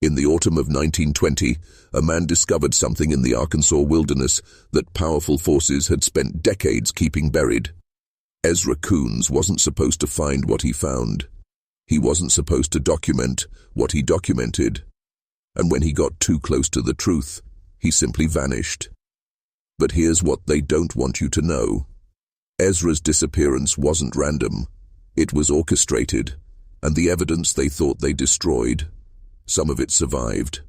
In the autumn of 1920, a man discovered something in the Arkansas wilderness that powerful forces had spent decades keeping buried. Ezra Coones wasn't supposed to find what he found. He wasn't supposed to document what he documented. And when he got too close to the truth, he simply vanished. But here's what they don't want you to know. Ezra's disappearance wasn't random. It was orchestrated, and the evidence they thought they destroyed, some of it survived.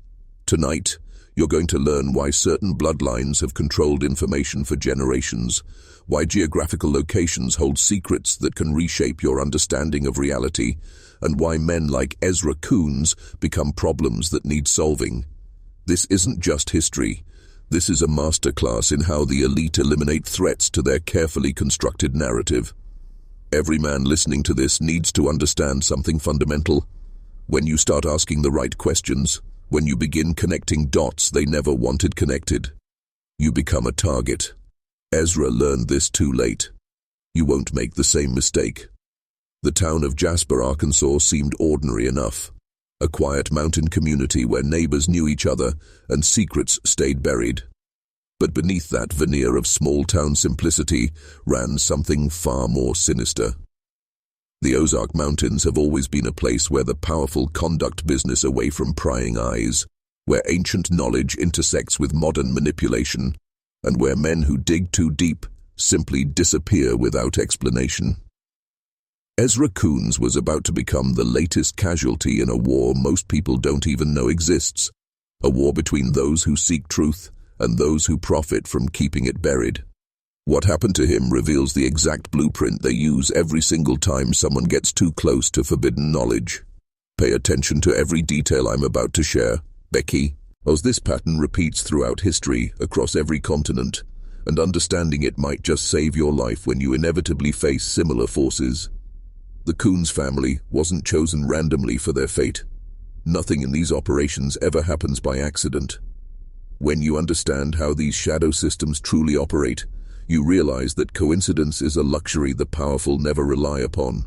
Tonight, you're going to learn why certain bloodlines have controlled information for generations, why geographical locations hold secrets that can reshape your understanding of reality, and why men like Ezra Coones become problems that need solving. This isn't just history. This is a masterclass in how the elite eliminate threats to their carefully constructed narrative. Every man listening to this needs to understand something fundamental. When you start asking the right questions, when you begin connecting dots they never wanted connected, you become a target. Ezra learned this too late. You won't make the same mistake. The town of Jasper, Arkansas seemed ordinary enough. A quiet mountain community where neighbors knew each other and secrets stayed buried. But beneath that veneer of small-town simplicity ran something far more sinister. The Ozark Mountains have always been a place where the powerful conduct business away from prying eyes, where ancient knowledge intersects with modern manipulation, and where men who dig too deep simply disappear without explanation. Ezra Coones was about to become the latest casualty in a war most people don't even know exists, a war between those who seek truth and those who profit from keeping it buried. What happened to him reveals the exact blueprint they use every single time someone gets too close to forbidden knowledge. Pay attention to every detail I'm about to share, Becky, as this pattern repeats throughout history, across every continent, and understanding it might just save your life when you inevitably face similar forces. The Coones family wasn't chosen randomly for their fate. Nothing in these operations ever happens by accident. When you understand how these shadow systems truly operate, you realize that coincidence is a luxury the powerful never rely upon.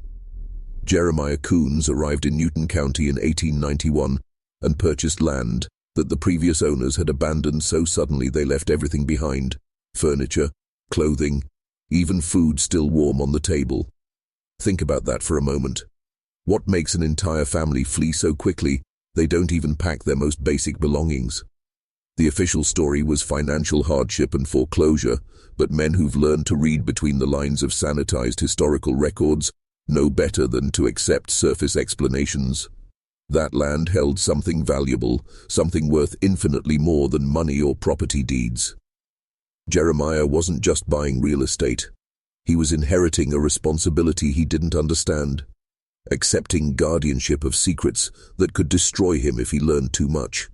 Jeremiah Coones arrived in Newton County in 1891 and purchased land that the previous owners had abandoned so suddenly they left everything behind: furniture, clothing, even food still warm on the table. Think about that for a moment. What makes an entire family flee so quickly they don't even pack their most basic belongings? The official story was financial hardship and foreclosure, but men who've learned to read between the lines of sanitized historical records know better than to accept surface explanations. That land held something valuable, something worth infinitely more than money or property deeds. Jeremiah wasn't just buying real estate. He was inheriting a responsibility he didn't understand, accepting guardianship of secrets that could destroy him if he learned too much.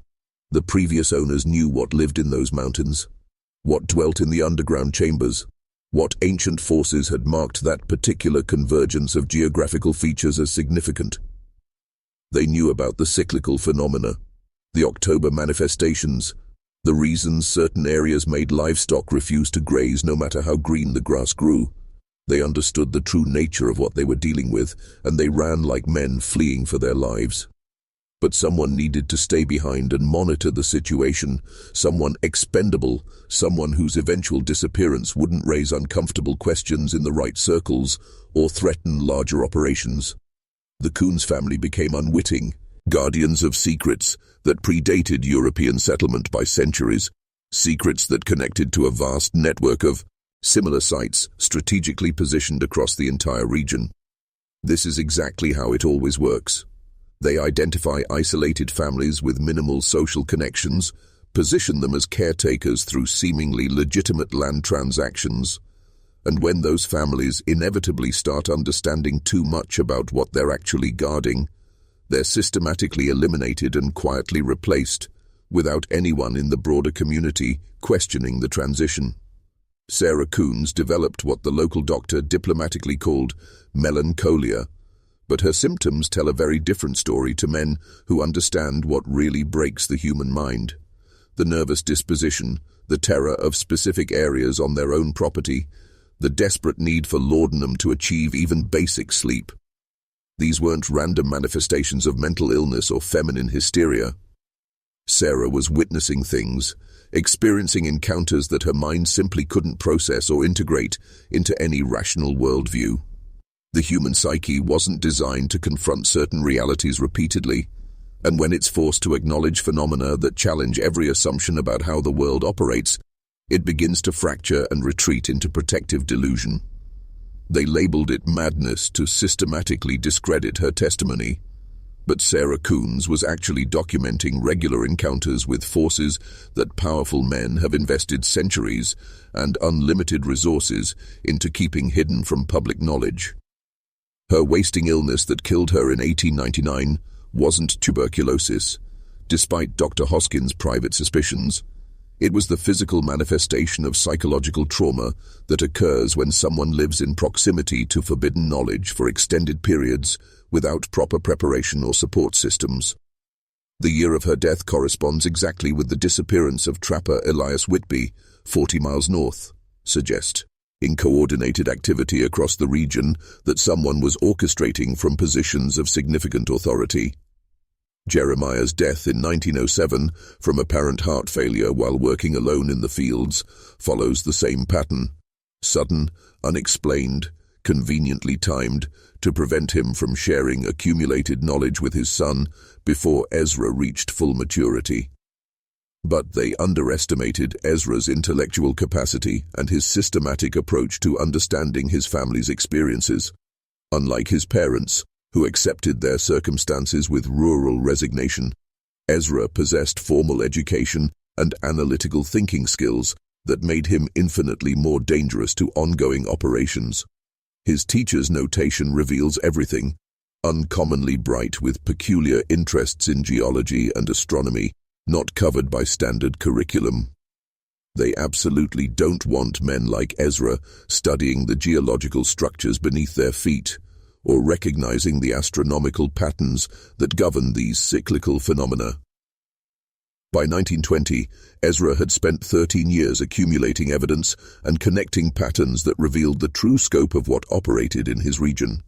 The previous owners knew what lived in those mountains, what dwelt in the underground chambers, what ancient forces had marked that particular convergence of geographical features as significant. They knew about the cyclical phenomena, the October manifestations, the reasons certain areas made livestock refuse to graze no matter how green the grass grew. They understood the true nature of what they were dealing with, and they ran like men fleeing for their lives. But someone needed to stay behind and monitor the situation, someone expendable, someone whose eventual disappearance wouldn't raise uncomfortable questions in the right circles or threaten larger operations. The Coones family became unwitting, guardians of secrets that predated European settlement by centuries, secrets that connected to a vast network of similar sites strategically positioned across the entire region. This is exactly how it always works. They identify isolated families with minimal social connections, position them as caretakers through seemingly legitimate land transactions, and when those families inevitably start understanding too much about what they're actually guarding, they're systematically eliminated and quietly replaced, without anyone in the broader community questioning the transition. Sarah Coones developed what the local doctor diplomatically called melancholia, but her symptoms tell a very different story to men who understand what really breaks the human mind. The nervous disposition, the terror of specific areas on their own property, the desperate need for laudanum to achieve even basic sleep. These weren't random manifestations of mental illness or feminine hysteria. Sarah was witnessing things, experiencing encounters that her mind simply couldn't process or integrate into any rational worldview. The human psyche wasn't designed to confront certain realities repeatedly, and when it's forced to acknowledge phenomena that challenge every assumption about how the world operates, it begins to fracture and retreat into protective delusion. They labeled it madness to systematically discredit her testimony. But Ezra Coones was actually documenting regular encounters with forces that powerful men have invested centuries and unlimited resources into keeping hidden from public knowledge. Her wasting illness that killed her in 1899 wasn't tuberculosis, despite Dr. Hoskins' private suspicions. It was the physical manifestation of psychological trauma that occurs when someone lives in proximity to forbidden knowledge for extended periods without proper preparation or support systems. The year of her death corresponds exactly with the disappearance of trapper Elias Whitby, 40 miles north, in coordinated activity across the region that someone was orchestrating from positions of significant authority. Jeremiah's death in 1907 from apparent heart failure while working alone in the fields follows the same pattern: sudden, unexplained, conveniently timed to prevent him from sharing accumulated knowledge with his son before Ezra reached full maturity. But they underestimated Ezra's intellectual capacity and his systematic approach to understanding his family's experiences. Unlike his parents, who accepted their circumstances with rural resignation, Ezra possessed formal education and analytical thinking skills that made him infinitely more dangerous to ongoing operations. His teacher's notation reveals everything: uncommonly bright with peculiar interests in geology and astronomy, not covered by standard curriculum. They absolutely don't want men like Ezra studying the geological structures beneath their feet, or recognizing the astronomical patterns that govern these cyclical phenomena. By 1920, Ezra had spent 13 years accumulating evidence and connecting patterns that revealed the true scope of what operated in his region.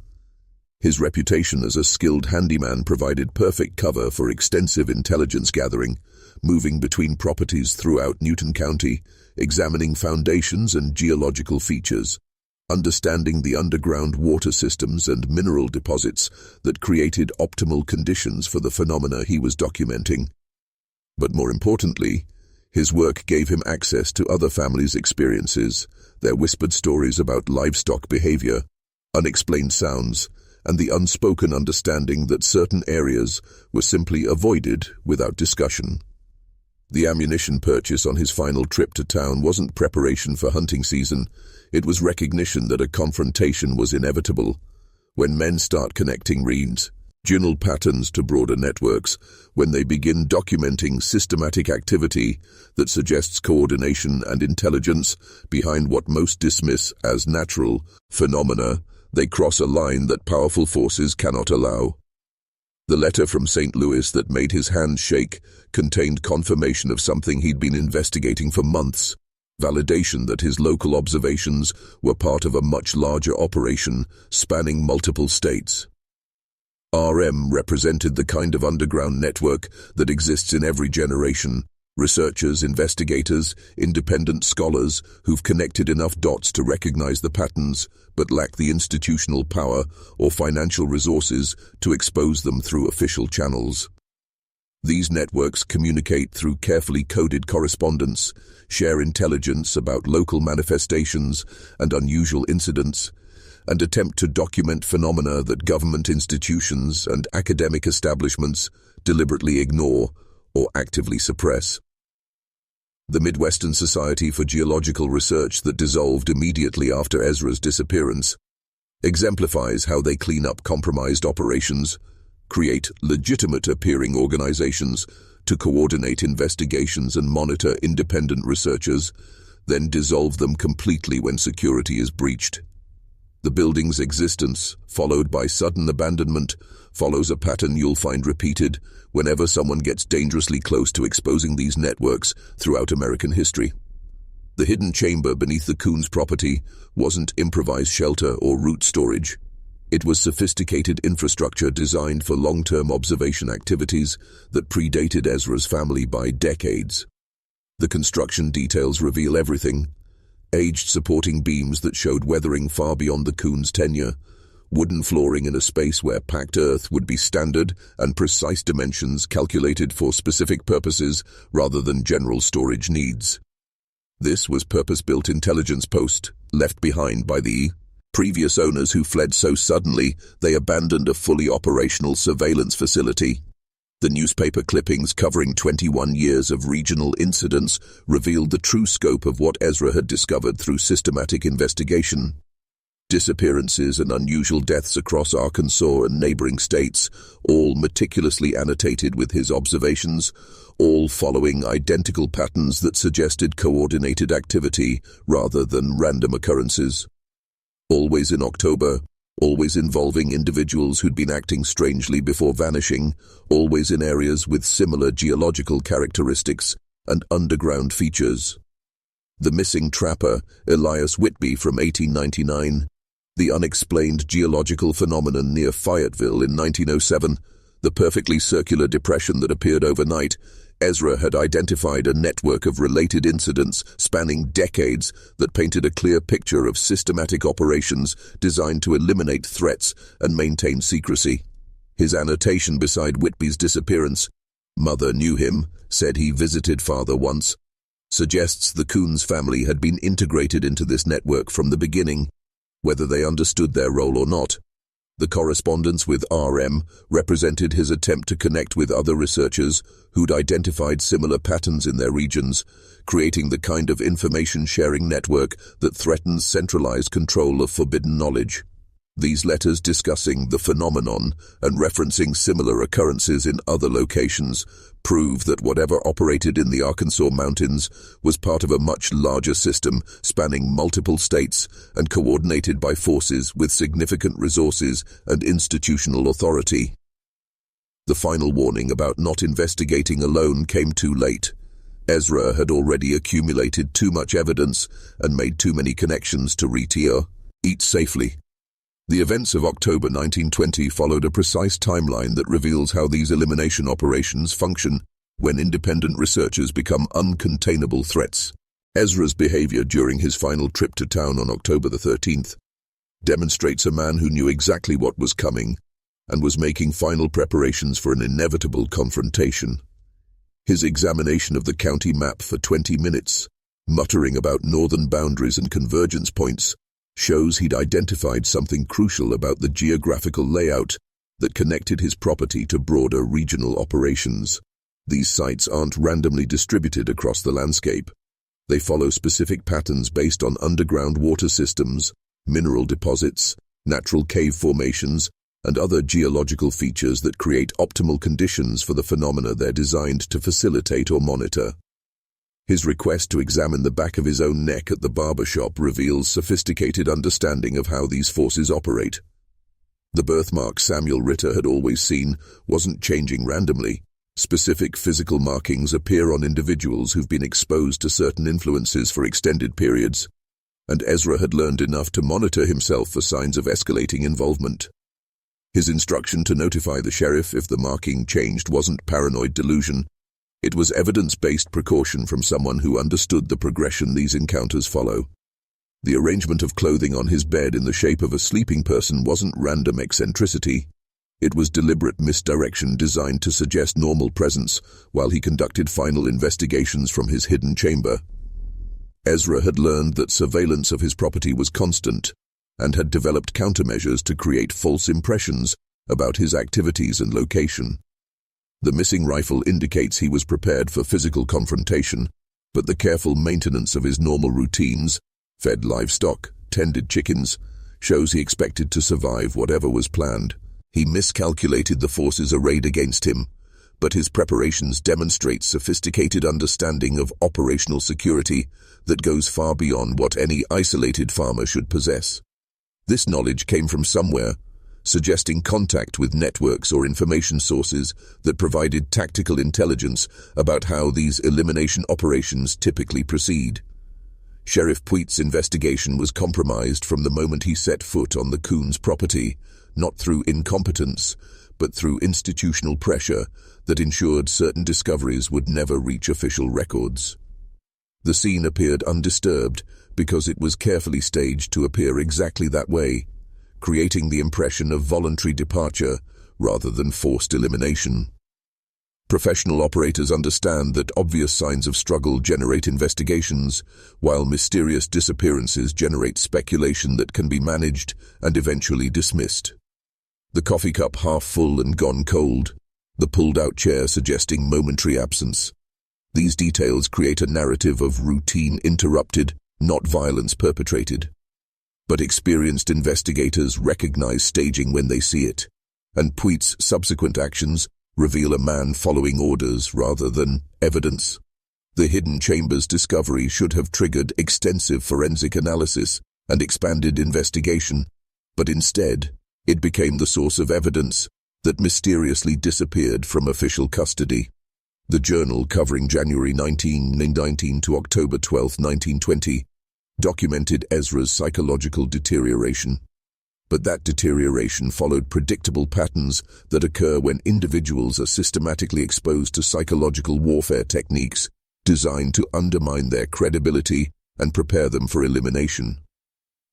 His reputation as a skilled handyman provided perfect cover for extensive intelligence gathering, moving between properties throughout Newton County, examining foundations and geological features, understanding the underground water systems and mineral deposits that created optimal conditions for the phenomena he was documenting. But more importantly, his work gave him access to other families' experiences, their whispered stories about livestock behavior, unexplained sounds, and the unspoken understanding that certain areas were simply avoided without discussion. The ammunition purchase on his final trip to town wasn't preparation for hunting season. It was recognition that a confrontation was inevitable. When men start connecting regional patterns to broader networks, when they begin documenting systematic activity that suggests coordination and intelligence behind what most dismiss as natural phenomena, they cross a line that powerful forces cannot allow. The letter from St. Louis that made his hands shake contained confirmation of something he'd been investigating for months, validation that his local observations were part of a much larger operation spanning multiple states. RM represented the kind of underground network that exists in every generation: researchers, investigators, independent scholars who've connected enough dots to recognize the patterns, but lack the institutional power or financial resources to expose them through official channels. These networks communicate through carefully coded correspondence, share intelligence about local manifestations and unusual incidents, and attempt to document phenomena that government institutions and academic establishments deliberately ignore or actively suppress. The Midwestern Society for Geological Research that dissolved immediately after Ezra's disappearance exemplifies how they clean up compromised operations, create legitimate-appearing organizations to coordinate investigations and monitor independent researchers, then dissolve them completely when security is breached. The building's existence, followed by sudden abandonment, follows a pattern you'll find repeated whenever someone gets dangerously close to exposing these networks throughout American history. The hidden chamber beneath the Coones property wasn't improvised shelter or root storage. It was sophisticated infrastructure designed for long-term observation activities that predated Ezra's family by decades. The construction details reveal everything: aged supporting beams that showed weathering far beyond the Coones' tenure, wooden flooring in a space where packed earth would be standard, and precise dimensions calculated for specific purposes rather than general storage needs. This was purpose-built intelligence post, left behind by the previous owners who fled so suddenly they abandoned a fully operational surveillance facility. The newspaper clippings covering 21 years of regional incidents revealed the true scope of what Ezra had discovered through systematic investigation. Disappearances and unusual deaths across Arkansas and neighboring states, all meticulously annotated with his observations, all following identical patterns that suggested coordinated activity rather than random occurrences. Always in October, always involving individuals who'd been acting strangely before vanishing, always in areas with similar geological characteristics and underground features. The missing trapper, Elias Whitby from 1899, the unexplained geological phenomenon near Fayetteville in 1907, the perfectly circular depression that appeared overnight. Ezra had identified a network of related incidents spanning decades that painted a clear picture of systematic operations designed to eliminate threats and maintain secrecy. His annotation beside Whitby's disappearance, "Mother knew him, said he visited father once," suggests the Coones family had been integrated into this network from the beginning, whether they understood their role or not. The correspondence with RM represented his attempt to connect with other researchers who'd identified similar patterns in their regions, creating the kind of information-sharing network that threatens centralized control of forbidden knowledge. These letters discussing the phenomenon and referencing similar occurrences in other locations prove that whatever operated in the Arkansas mountains was part of a much larger system spanning multiple states and coordinated by forces with significant resources and institutional authority. The final warning about not investigating alone came too late. Ezra had already accumulated too much evidence and made too many connections to eat safely. The events of October 1920 followed a precise timeline that reveals how these elimination operations function when independent researchers become uncontainable threats. Ezra's behavior during his final trip to town on October the 13th demonstrates a man who knew exactly what was coming and was making final preparations for an inevitable confrontation. His examination of the county map for 20 minutes, muttering about northern boundaries and convergence points, shows he'd identified something crucial about the geographical layout that connected his property to broader regional operations. These sites aren't randomly distributed across the landscape. They follow specific patterns based on underground water systems, mineral deposits, natural cave formations, and other geological features that create optimal conditions for the phenomena they're designed to facilitate or monitor. His request to examine the back of his own neck at the barber shop reveals sophisticated understanding of how these forces operate. The birthmark Samuel Ritter had always seen wasn't changing randomly. Specific physical markings appear on individuals who've been exposed to certain influences for extended periods, and Ezra had learned enough to monitor himself for signs of escalating involvement. His instruction to notify the sheriff if the marking changed wasn't paranoid delusion. It was evidence-based precaution from someone who understood the progression these encounters follow. The arrangement of clothing on his bed in the shape of a sleeping person wasn't random eccentricity. It was deliberate misdirection designed to suggest normal presence while he conducted final investigations from his hidden chamber. Ezra had learned that surveillance of his property was constant and had developed countermeasures to create false impressions about his activities and location. The missing rifle indicates he was prepared for physical confrontation, but the careful maintenance of his normal routines, fed livestock, tended chickens, shows he expected to survive whatever was planned. He miscalculated the forces arrayed against him, but his preparations demonstrate sophisticated understanding of operational security that goes far beyond what any isolated farmer should possess. This knowledge came from somewhere, suggesting contact with networks or information sources that provided tactical intelligence about how these elimination operations typically proceed. Sheriff Puig's investigation was compromised from the moment he set foot on the Coones property, not through incompetence, but through institutional pressure that ensured certain discoveries would never reach official records. The scene appeared undisturbed because it was carefully staged to appear exactly that way, creating the impression of voluntary departure rather than forced elimination. Professional operators understand that obvious signs of struggle generate investigations, while mysterious disappearances generate speculation that can be managed and eventually dismissed. The coffee cup half full and gone cold, the pulled-out chair suggesting momentary absence. These details create a narrative of routine interrupted, not violence perpetrated. But experienced investigators recognize staging when they see it, and Puig's subsequent actions reveal a man following orders rather than evidence. The hidden chamber's discovery should have triggered extensive forensic analysis and expanded investigation, but instead, it became the source of evidence that mysteriously disappeared from official custody. The journal covering January 1919 to October 12, 1920, documented Ezra's psychological deterioration. But that deterioration followed predictable patterns that occur when individuals are systematically exposed to psychological warfare techniques designed to undermine their credibility and prepare them for elimination.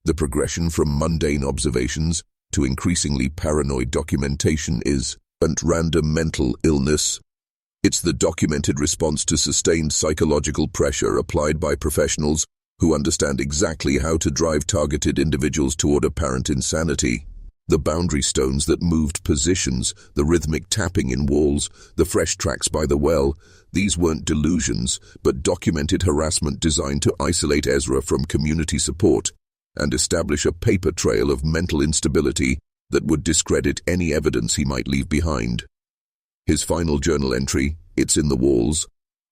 The progression from mundane observations to increasingly paranoid documentation is random mental illness. It's the documented response to sustained psychological pressure applied by professionals who understand exactly how to drive targeted individuals toward apparent insanity. The boundary stones that moved positions, the rhythmic tapping in walls, the fresh tracks by the well, these weren't delusions, but documented harassment designed to isolate Ezra from community support and establish a paper trail of mental instability that would discredit any evidence he might leave behind. His final journal entry, "It's in the walls,"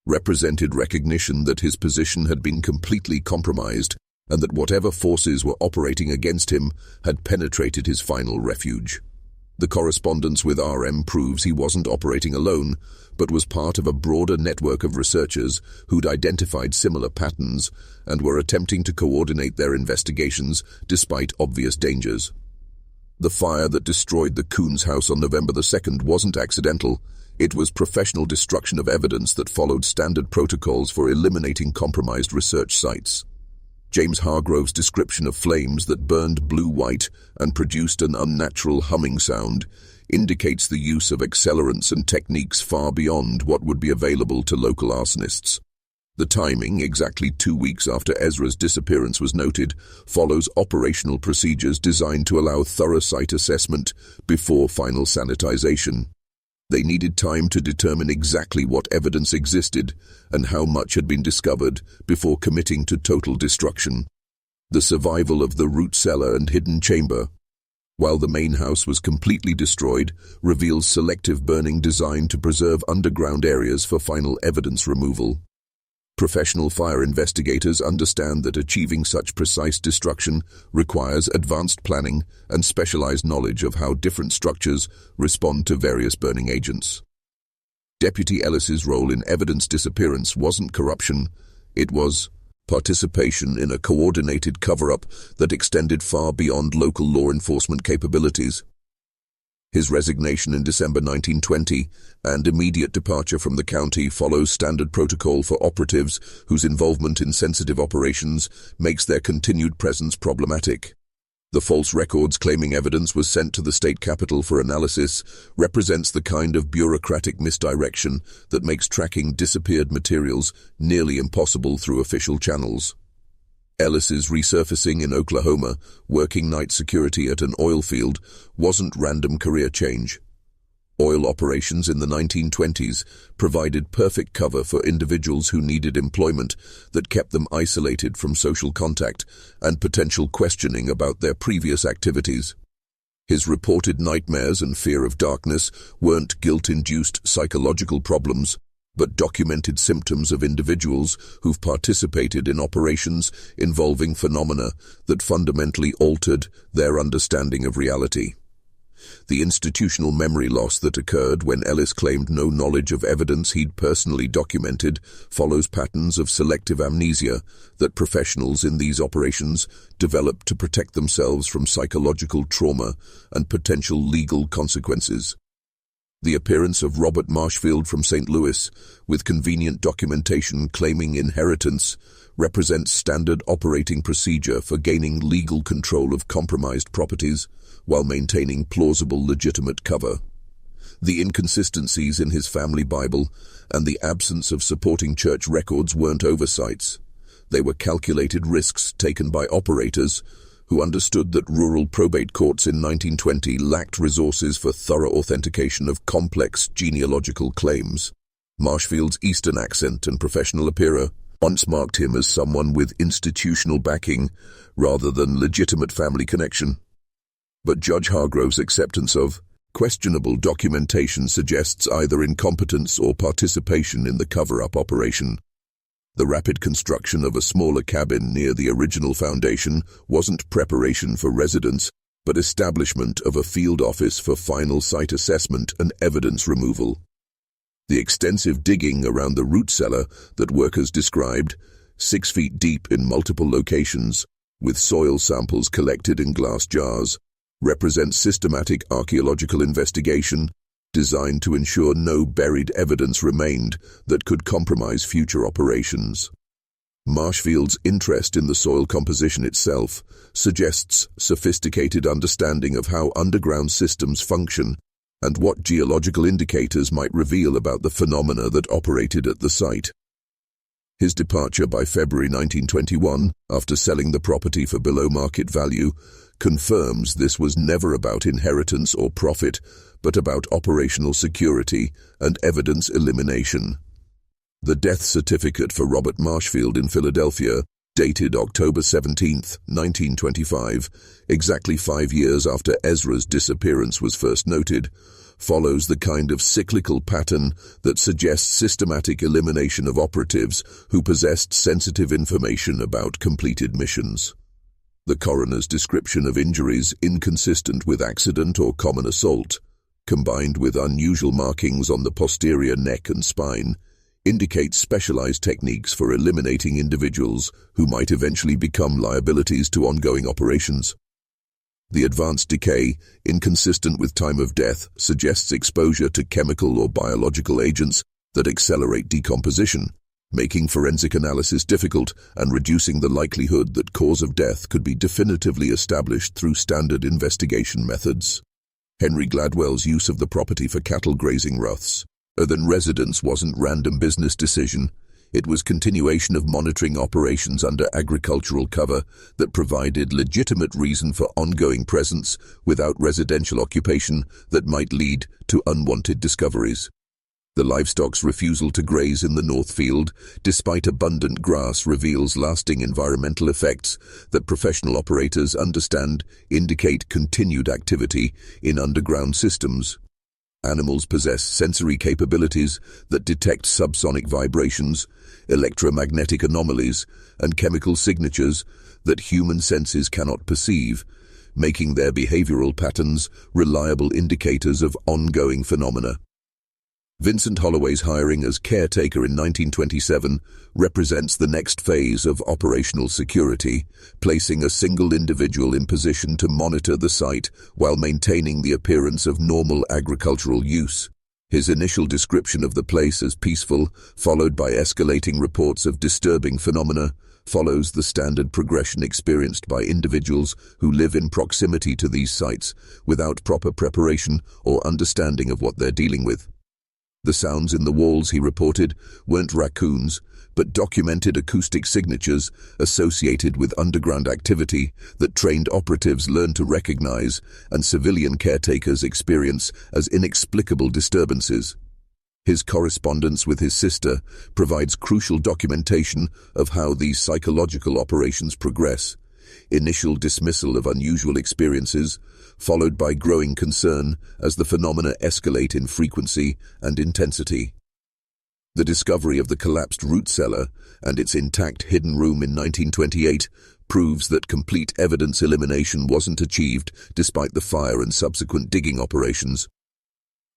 represented recognition that his position had been completely compromised and that whatever forces were operating against him had penetrated his final refuge. The correspondence with RM proves he wasn't operating alone, but was part of a broader network of researchers who'd identified similar patterns and were attempting to coordinate their investigations despite obvious dangers. The fire that destroyed the Coones house on November the 2nd wasn't accidental. It was professional destruction of evidence that followed standard protocols for eliminating compromised research sites. James Hargrove's description of flames that burned blue-white and produced an unnatural humming sound indicates the use of accelerants and techniques far beyond what would be available to local arsonists. The timing, exactly 2 weeks after Ezra's disappearance was noted, follows operational procedures designed to allow thorough site assessment before final sanitization. They needed time to determine exactly what evidence existed and how much had been discovered before committing to total destruction. The survival of the root cellar and hidden chamber, while the main house was completely destroyed, reveals selective burning designed to preserve underground areas for final evidence removal. Professional fire investigators understand that achieving such precise destruction requires advanced planning and specialized knowledge of how different structures respond to various burning agents. Deputy Ellis's role in evidence disappearance wasn't corruption, it was participation in a coordinated cover-up that extended far beyond local law enforcement capabilities. His resignation in December 1920 and immediate departure from the county follows standard protocol for operatives whose involvement in sensitive operations makes their continued presence problematic. The false records claiming evidence was sent to the state capitol for analysis represents the kind of bureaucratic misdirection that makes tracking disappeared materials nearly impossible through official channels. Ellis's resurfacing in Oklahoma, working night security at an oil field, wasn't random career change. Oil operations in the 1920s provided perfect cover for individuals who needed employment that kept them isolated from social contact and potential questioning about their previous activities. His reported nightmares and fear of darkness weren't guilt-induced psychological problems, but documented symptoms of individuals who've participated in operations involving phenomena that fundamentally altered their understanding of reality. The institutional memory loss that occurred when Ellis claimed no knowledge of evidence he'd personally documented follows patterns of selective amnesia that professionals in these operations develop to protect themselves from psychological trauma and potential legal consequences. The appearance of Robert Marshfield from St. Louis, with convenient documentation claiming inheritance, represents standard operating procedure for gaining legal control of compromised properties while maintaining plausible legitimate cover. The inconsistencies in his family Bible and the absence of supporting church records weren't oversights. They were calculated risks taken by operators who understood that rural probate courts in 1920 lacked resources for thorough authentication of complex genealogical claims. Marshfield's Eastern accent and professional appearance once marked him as someone with institutional backing rather than legitimate family connection. But Judge Hargrove's acceptance of questionable documentation suggests either incompetence or participation in the cover-up operation. The rapid construction of a smaller cabin near the original foundation wasn't preparation for residence, but establishment of a field office for final site assessment and evidence removal. The extensive digging around the root cellar that workers described, 6 feet deep in multiple locations, with soil samples collected in glass jars, represents systematic archaeological investigation designed to ensure no buried evidence remained that could compromise future operations. Marshfield's interest in the soil composition itself suggests sophisticated understanding of how underground systems function and what geological indicators might reveal about the phenomena that operated at the site. His departure by February 1921, after selling the property for below market value, confirms this was never about inheritance or profit, but about operational security and evidence elimination. The death certificate for Robert Marshfield in Philadelphia, dated October 17, 1925, exactly 5 years after Ezra's disappearance was first noted, follows the kind of cyclical pattern that suggests systematic elimination of operatives who possessed sensitive information about completed missions. The coroner's description of injuries inconsistent with accident or common assault, combined with unusual markings on the posterior neck and spine, indicates specialized techniques for eliminating individuals who might eventually become liabilities to ongoing operations. The advanced decay, inconsistent with time of death, suggests exposure to chemical or biological agents that accelerate decomposition, making forensic analysis difficult and reducing the likelihood that cause of death could be definitively established through standard investigation methods. Henry Gladwell's use of the property for cattle grazing roughs than residence wasn't random business decision. It was continuation of monitoring operations under agricultural cover that provided legitimate reason for ongoing presence without residential occupation that might lead to unwanted discoveries. The livestock's refusal to graze in the North Field, despite abundant grass, reveals lasting environmental effects that professional operators understand indicate continued activity in underground systems. Animals possess sensory capabilities that detect subsonic vibrations, electromagnetic anomalies, and chemical signatures that human senses cannot perceive, making their behavioral patterns reliable indicators of ongoing phenomena. Vincent Holloway's hiring as caretaker in 1927 represents the next phase of operational security, placing a single individual in position to monitor the site while maintaining the appearance of normal agricultural use. His initial description of the place as peaceful, followed by escalating reports of disturbing phenomena, follows the standard progression experienced by individuals who live in proximity to these sites without proper preparation or understanding of what they're dealing with. The sounds in the walls, he reported, weren't raccoons, but documented acoustic signatures associated with underground activity that trained operatives learned to recognize and civilian caretakers experience as inexplicable disturbances. His correspondence with his sister provides crucial documentation of how these psychological operations progress. Initial dismissal of unusual experiences, followed by growing concern as the phenomena escalate in frequency and intensity. The discovery of the collapsed root cellar and its intact hidden room in 1928 proves that complete evidence elimination wasn't achieved despite the fire and subsequent digging operations.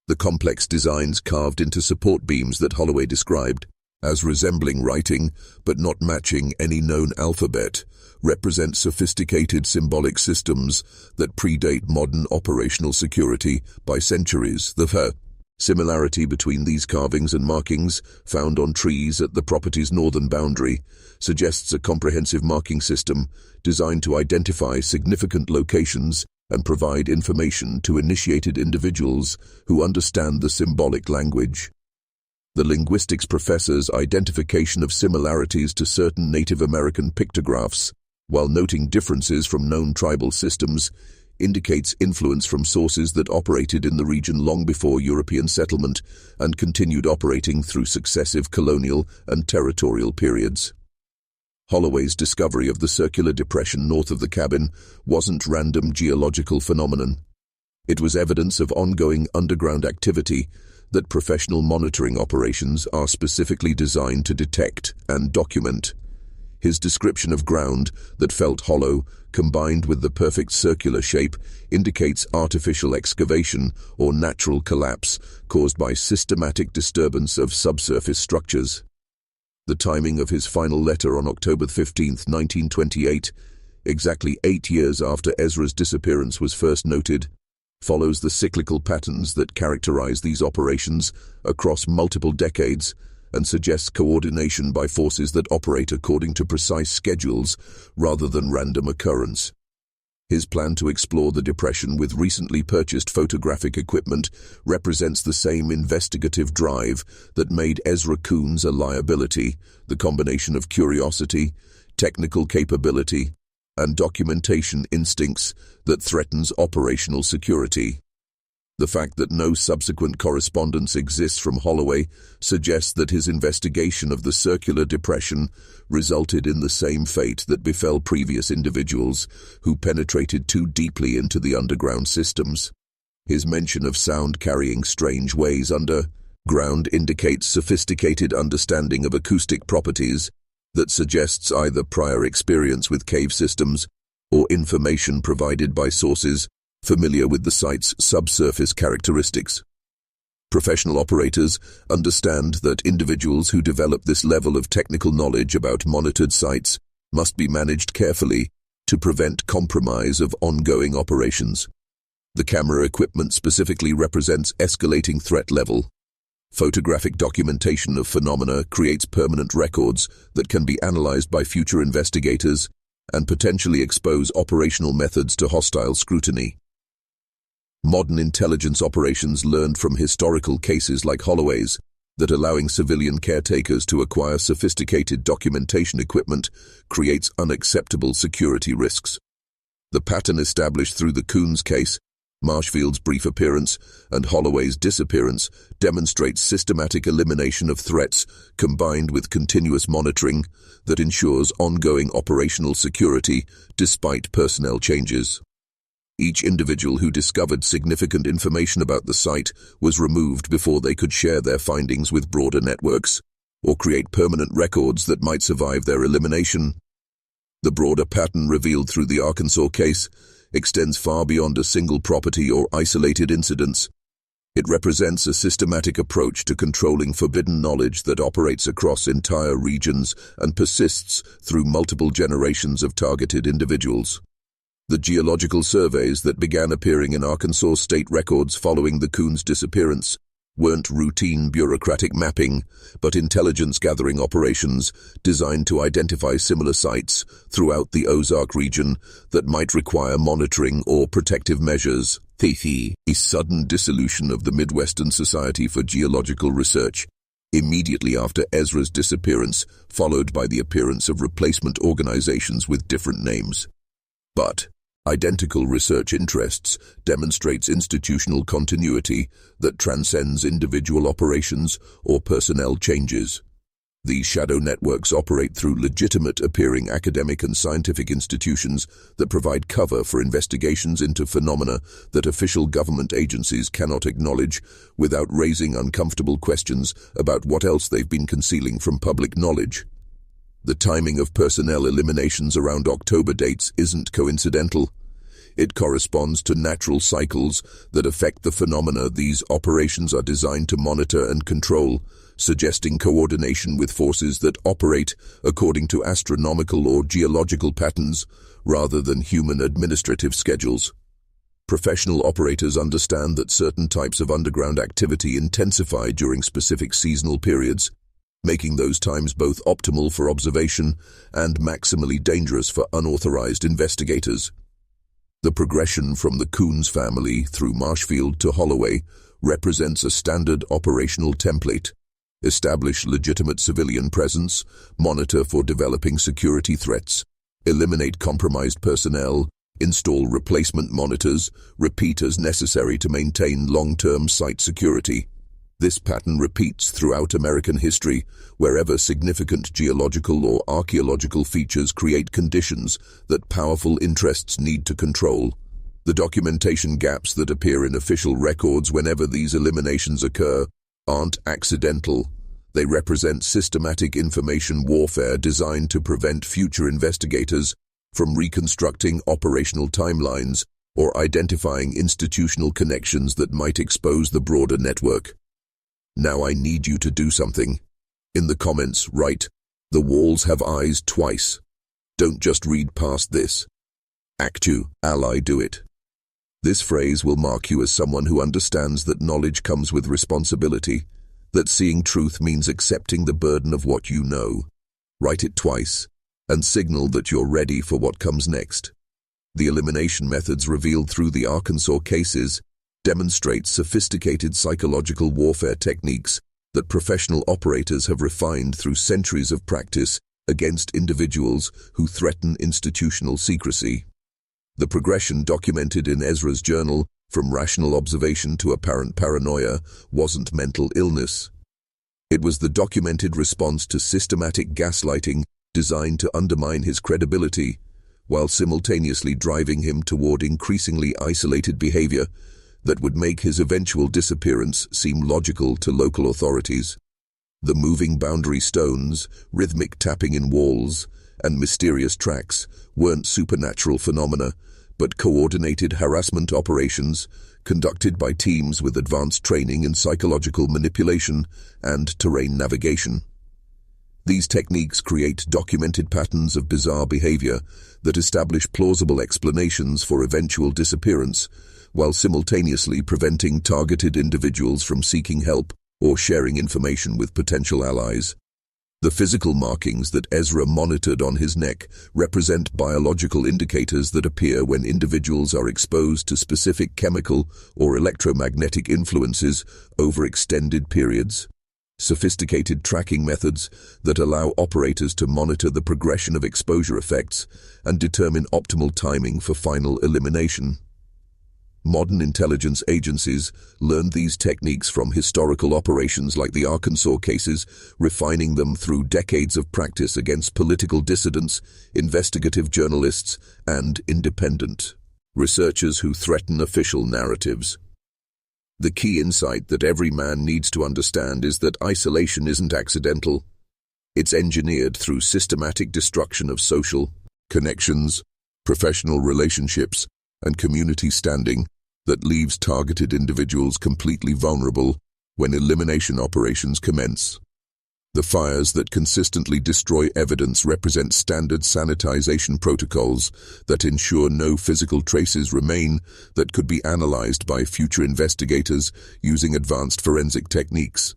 The complex designs carved into support beams that Holloway described as resembling writing but not matching any known alphabet represent sophisticated symbolic systems that predate modern operational security by centuries. The similarity between these carvings and markings found on trees at the property's northern boundary suggests a comprehensive marking system designed to identify significant locations and provide information to initiated individuals who understand the symbolic language. The linguistics professor's identification of similarities to certain Native American pictographs, while noting differences from known tribal systems, indicates influence from sources that operated in the region long before European settlement and continued operating through successive colonial and territorial periods. Holloway's discovery of the circular depression north of the cabin wasn't random geological phenomenon. It was evidence of ongoing underground activity that professional monitoring operations are specifically designed to detect and document. His description of ground that felt hollow, combined with the perfect circular shape, indicates artificial excavation or natural collapse caused by systematic disturbance of subsurface structures. The timing of his final letter on October 15, 1928, exactly 8 years after Ezra's disappearance was first noted, follows the cyclical patterns that characterize these operations across multiple decades and suggests coordination by forces that operate according to precise schedules rather than random occurrence. His plan to explore the depression with recently purchased photographic equipment represents the same investigative drive that made Ezra Coones a liability, the combination of curiosity, technical capability, and documentation instincts that threatens operational security. The fact that no subsequent correspondence exists from Holloway suggests that his investigation of the circular depression resulted in the same fate that befell previous individuals who penetrated too deeply into the underground systems. His mention of sound carrying strange ways underground indicates sophisticated understanding of acoustic properties that suggests either prior experience with cave systems or information provided by sources familiar with the site's subsurface characteristics. Professional operators understand that individuals who develop this level of technical knowledge about monitored sites must be managed carefully to prevent compromise of ongoing operations. The camera equipment specifically represents escalating threat level. Photographic documentation of phenomena creates permanent records that can be analyzed by future investigators and potentially expose operational methods to hostile scrutiny. Modern intelligence operations learned from historical cases like Holloway's that allowing civilian caretakers to acquire sophisticated documentation equipment creates unacceptable security risks. The pattern established through the Coones case, Marshfield's brief appearance, and Holloway's disappearance demonstrates systematic elimination of threats combined with continuous monitoring that ensures ongoing operational security despite personnel changes. Each individual who discovered significant information about the site was removed before they could share their findings with broader networks or create permanent records that might survive their elimination. The broader pattern revealed through the Arkansas case extends far beyond a single property or isolated incidents. It represents a systematic approach to controlling forbidden knowledge that operates across entire regions and persists through multiple generations of targeted individuals. The geological surveys that began appearing in Arkansas state records following the Coones disappearance weren't routine bureaucratic mapping, but intelligence-gathering operations designed to identify similar sites throughout the Ozark region that might require monitoring or protective measures. A sudden dissolution of the Midwestern Society for Geological Research immediately after Ezra's disappearance, followed by the appearance of replacement organizations with different names. But identical research interests demonstrates institutional continuity that transcends individual operations or personnel changes. These shadow networks operate through legitimate-appearing academic and scientific institutions that provide cover for investigations into phenomena that official government agencies cannot acknowledge without raising uncomfortable questions about what else they've been concealing from public knowledge. The timing of personnel eliminations around October dates isn't coincidental. It corresponds to natural cycles that affect the phenomena these operations are designed to monitor and control, suggesting coordination with forces that operate according to astronomical or geological patterns rather than human administrative schedules. Professional operators understand that certain types of underground activity intensify during specific seasonal periods, making those times both optimal for observation and maximally dangerous for unauthorized investigators. The progression from the Coones family through Marshfield to Holloway represents a standard operational template. Establish legitimate civilian presence, monitor for developing security threats, eliminate compromised personnel, install replacement monitors, repeat as necessary to maintain long-term site security. This pattern repeats throughout American history, wherever significant geological or archaeological features create conditions that powerful interests need to control. The documentation gaps that appear in official records whenever these eliminations occur aren't accidental. They represent systematic information warfare designed to prevent future investigators from reconstructing operational timelines or identifying institutional connections that might expose the broader network. Now I need you to do something. In the comments, write, "The walls have eyes" twice. Don't just read past this. Actu, ally, do it. This phrase will mark you as someone who understands that knowledge comes with responsibility, that seeing truth means accepting the burden of what you know. Write it twice, and signal that you're ready for what comes next. The elimination methods revealed through the Arkansas cases demonstrate sophisticated psychological warfare techniques that professional operators have refined through centuries of practice against individuals who threaten institutional secrecy. The progression documented in Ezra's journal, from rational observation to apparent paranoia, wasn't mental illness. It was the documented response to systematic gaslighting designed to undermine his credibility, while simultaneously driving him toward increasingly isolated behavior that would make his eventual disappearance seem logical to local authorities. The moving boundary stones, rhythmic tapping in walls, and mysterious tracks weren't supernatural phenomena, but coordinated harassment operations conducted by teams with advanced training in psychological manipulation and terrain navigation. These techniques create documented patterns of bizarre behavior that establish plausible explanations for eventual disappearance, while simultaneously preventing targeted individuals from seeking help or sharing information with potential allies. The physical markings that Ezra monitored on his neck represent biological indicators that appear when individuals are exposed to specific chemical or electromagnetic influences over extended periods. Sophisticated tracking methods that allow operators to monitor the progression of exposure effects and determine optimal timing for final elimination. Modern intelligence agencies learned these techniques from historical operations like the Arkansas cases, refining them through decades of practice against political dissidents, investigative journalists, and independent researchers who threaten official narratives. The key insight that every man needs to understand is that isolation isn't accidental. It's engineered through systematic destruction of social connections, professional relationships, and community standing that leaves targeted individuals completely vulnerable when elimination operations commence. The fires that consistently destroy evidence represent standard sanitization protocols that ensure no physical traces remain that could be analyzed by future investigators using advanced forensic techniques.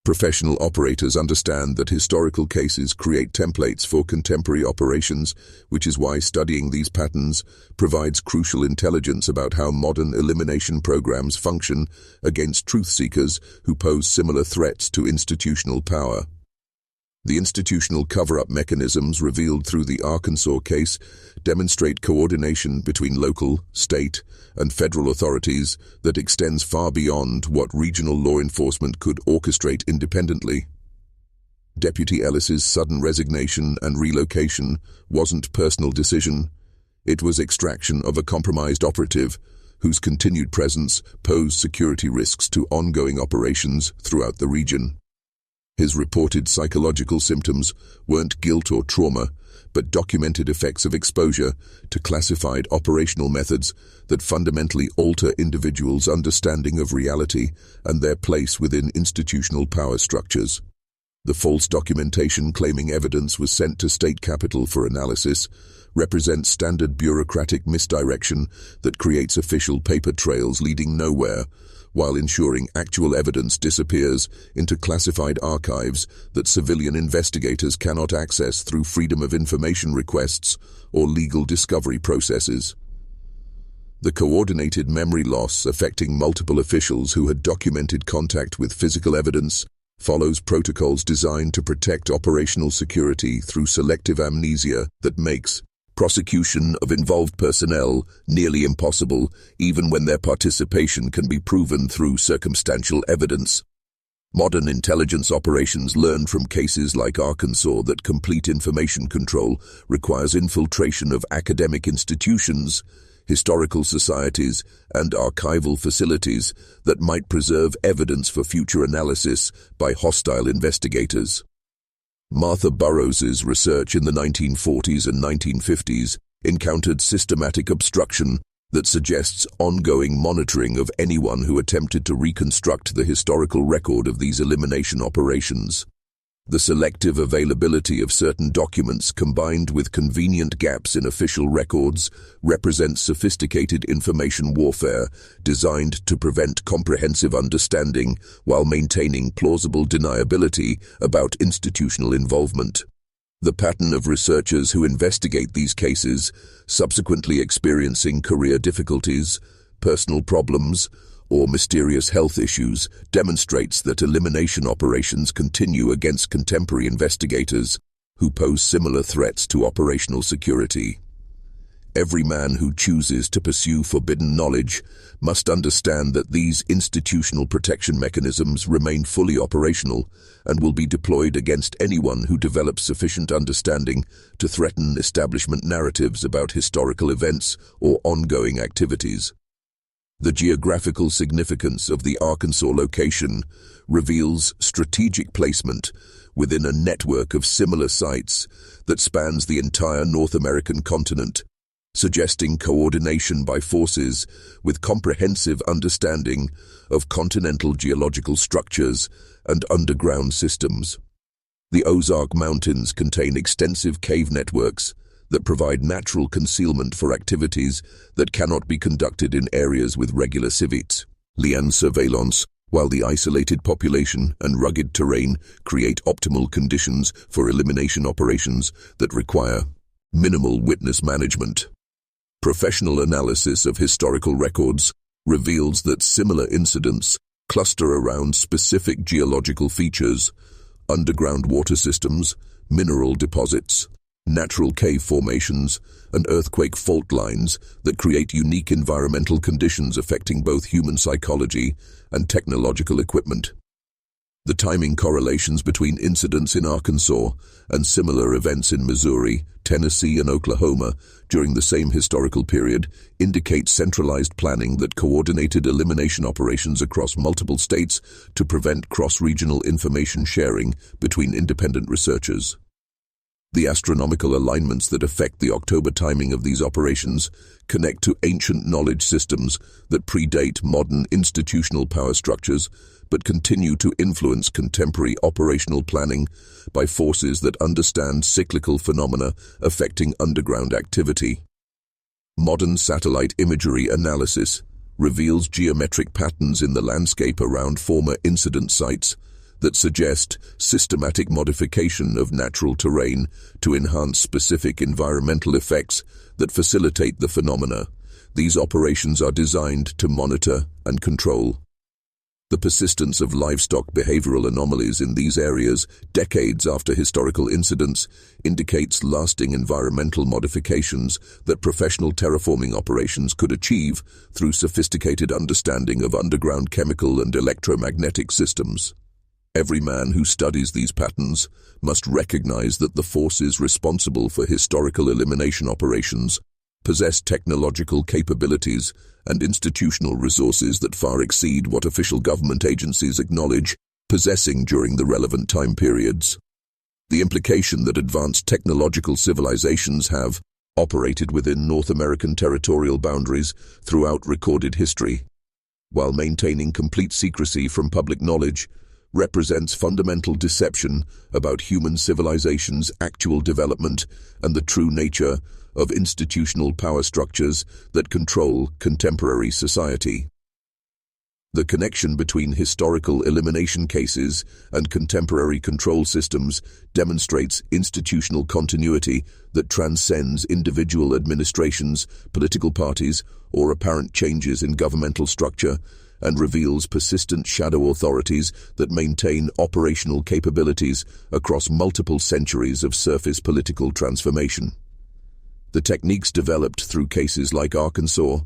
Professional operators understand that historical cases create templates for contemporary operations, which is why studying these patterns provides crucial intelligence about how modern elimination programs function against truth seekers who pose similar threats to institutional power. The institutional cover-up mechanisms revealed through the Arkansas case demonstrate coordination between local, state, and federal authorities that extends far beyond what regional law enforcement could orchestrate independently. Deputy Ellis's sudden resignation and relocation wasn't personal decision. It was extraction of a compromised operative whose continued presence posed security risks to ongoing operations throughout the region. His reported psychological symptoms weren't guilt or trauma, but documented effects of exposure to classified operational methods that fundamentally alter individuals' understanding of reality and their place within institutional power structures. The false documentation claiming evidence was sent to state capital for analysis represents standard bureaucratic misdirection that creates official paper trails leading nowhere, while ensuring actual evidence disappears into classified archives that civilian investigators cannot access through freedom of information requests or legal discovery processes. The coordinated memory loss affecting multiple officials who had documented contact with physical evidence follows protocols designed to protect operational security through selective amnesia that makes prosecution of involved personnel nearly impossible, even when their participation can be proven through circumstantial evidence. Modern intelligence operations learned from cases like Arkansas that complete information control requires infiltration of academic institutions, historical societies, and archival facilities that might preserve evidence for future analysis by hostile investigators. Martha Burroughs's research in the 1940s and 1950s encountered systematic obstruction that suggests ongoing monitoring of anyone who attempted to reconstruct the historical record of these elimination operations. The selective availability of certain documents combined with convenient gaps in official records represents sophisticated information warfare designed to prevent comprehensive understanding while maintaining plausible deniability about institutional involvement. The pattern of researchers who investigate these cases, subsequently experiencing career difficulties, personal problems, or mysterious health issues, demonstrates that elimination operations continue against contemporary investigators who pose similar threats to operational security. Every man who chooses to pursue forbidden knowledge must understand that these institutional protection mechanisms remain fully operational and will be deployed against anyone who develops sufficient understanding to threaten establishment narratives about historical events or ongoing activities. The geographical significance of the Arkansas location reveals strategic placement within a network of similar sites that spans the entire North American continent, suggesting coordination by forces with comprehensive understanding of continental geological structures and underground systems. The Ozark Mountains contain extensive cave networks that provide natural concealment for activities that cannot be conducted in areas with regular civils land surveillance, while the isolated population and rugged terrain create optimal conditions for elimination operations that require minimal witness management. Professional analysis of historical records reveals that similar incidents cluster around specific geological features, underground water systems, mineral deposits, natural cave formations, and earthquake fault lines that create unique environmental conditions affecting both human psychology and technological equipment. The timing correlations between incidents in Arkansas and similar events in Missouri, Tennessee, and Oklahoma during the same historical period indicate centralized planning that coordinated elimination operations across multiple states to prevent cross-regional information sharing between independent researchers. The astronomical alignments that affect the October timing of these operations connect to ancient knowledge systems that predate modern institutional power structures but continue to influence contemporary operational planning by forces that understand cyclical phenomena affecting underground activity. Modern satellite imagery analysis reveals geometric patterns in the landscape around former incident sites that suggest systematic modification of natural terrain to enhance specific environmental effects that facilitate the phenomena. These operations are designed to monitor and control the persistence of livestock behavioral anomalies in these areas decades after historical incidents indicates lasting environmental modifications that professional terraforming operations could achieve through sophisticated understanding of underground chemical and electromagnetic systems. Every man who studies these patterns must recognize that the forces responsible for historical elimination operations possess technological capabilities and institutional resources that far exceed what official government agencies acknowledge possessing during the relevant time periods. The implication that advanced technological civilizations have operated within North American territorial boundaries throughout recorded history, while maintaining complete secrecy from public knowledge, represents fundamental deception about human civilization's actual development and the true nature of institutional power structures that control contemporary society. The connection between historical elimination cases and contemporary control systems demonstrates institutional continuity that transcends individual administrations, political parties, or apparent changes in governmental structure, and reveals persistent shadow authorities that maintain operational capabilities across multiple centuries of surface political transformation. The techniques developed through cases like Arkansas,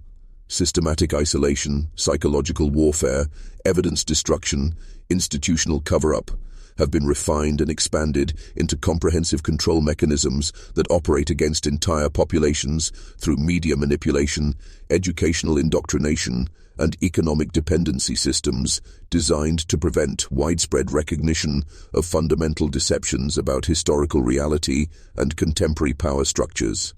systematic isolation, psychological warfare, evidence destruction, institutional cover-up, have been refined and expanded into comprehensive control mechanisms that operate against entire populations through media manipulation, educational indoctrination, and economic dependency systems designed to prevent widespread recognition of fundamental deceptions about historical reality and contemporary power structures.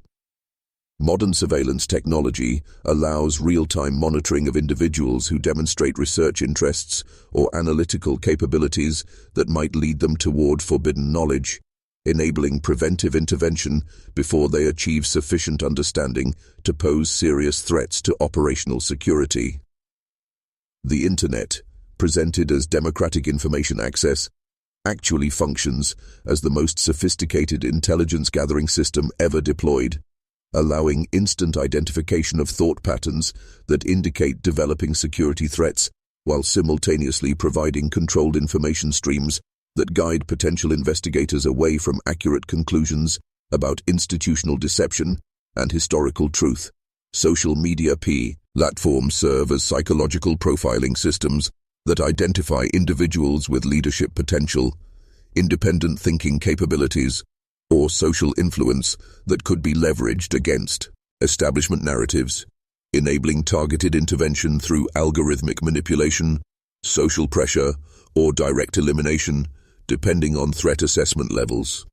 Modern surveillance technology allows real-time monitoring of individuals who demonstrate research interests or analytical capabilities that might lead them toward forbidden knowledge, enabling preventive intervention before they achieve sufficient understanding to pose serious threats to operational security. The Internet, presented as democratic information access, actually functions as the most sophisticated intelligence-gathering system ever deployed, allowing instant identification of thought patterns that indicate developing security threats while simultaneously providing controlled information streams that guide potential investigators away from accurate conclusions about institutional deception and historical truth. Social media platforms serve as psychological profiling systems that identify individuals with leadership potential, independent thinking capabilities, or social influence that could be leveraged against establishment narratives, enabling targeted intervention through algorithmic manipulation, social pressure, or direct elimination, depending on threat assessment levels.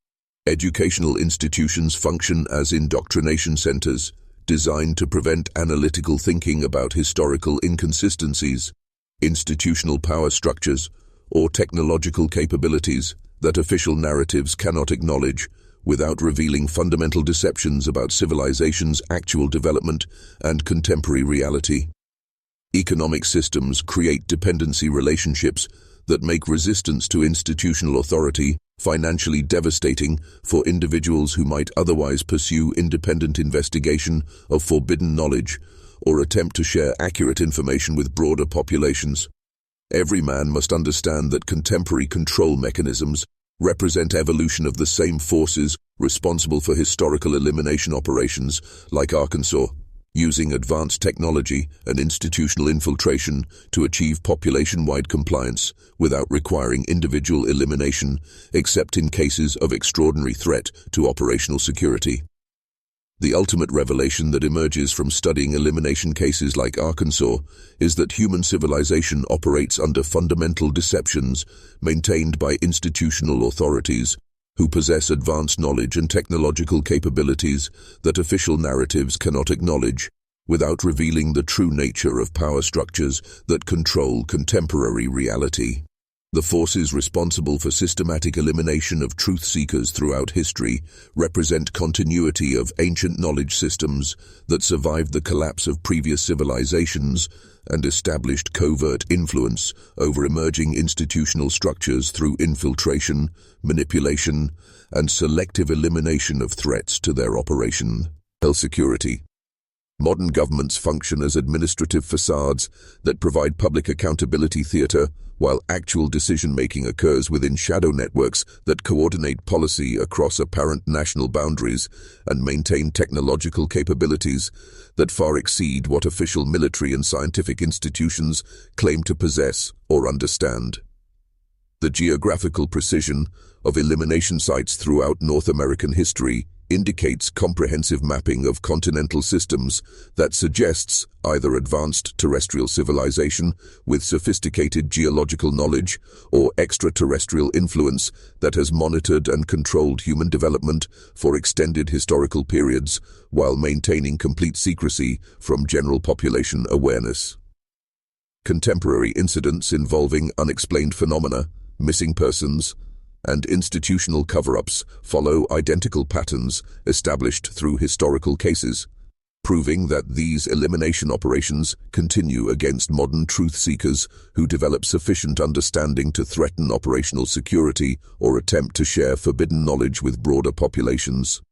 Educational institutions function as indoctrination centers, designed to prevent analytical thinking about historical inconsistencies, institutional power structures, or technological capabilities that official narratives cannot acknowledge without revealing fundamental deceptions about civilization's actual development and contemporary reality. Economic systems create dependency relationships that make resistance to institutional authority financially devastating for individuals who might otherwise pursue independent investigation of forbidden knowledge or attempt to share accurate information with broader populations. Every man must understand that contemporary control mechanisms represent evolution of the same forces responsible for historical elimination operations like Arkansas, using advanced technology and institutional infiltration to achieve population-wide compliance without requiring individual elimination, except in cases of extraordinary threat to operational security. The ultimate revelation that emerges from studying elimination cases like Arkansas is that human civilization operates under fundamental deceptions maintained by institutional authorities who possess advanced knowledge and technological capabilities that official narratives cannot acknowledge, without revealing the true nature of power structures that control contemporary reality. The forces responsible for systematic elimination of truth seekers throughout history represent continuity of ancient knowledge systems that survived the collapse of previous civilizations and established covert influence over emerging institutional structures through infiltration, manipulation, and selective elimination of threats to their operation. Security. Modern governments function as administrative facades that provide public accountability theater, while actual decision-making occurs within shadow networks that coordinate policy across apparent national boundaries and maintain technological capabilities that far exceed what official military and scientific institutions claim to possess or understand. The geographical precision of elimination sites throughout North American history indicates comprehensive mapping of continental systems that suggests either advanced terrestrial civilization with sophisticated geological knowledge or extraterrestrial influence that has monitored and controlled human development for extended historical periods while maintaining complete secrecy from general population awareness. Contemporary incidents involving unexplained phenomena, missing persons, and institutional cover-ups follow identical patterns established through historical cases, proving that these elimination operations continue against modern truth-seekers who develop sufficient understanding to threaten operational security or attempt to share forbidden knowledge with broader populations.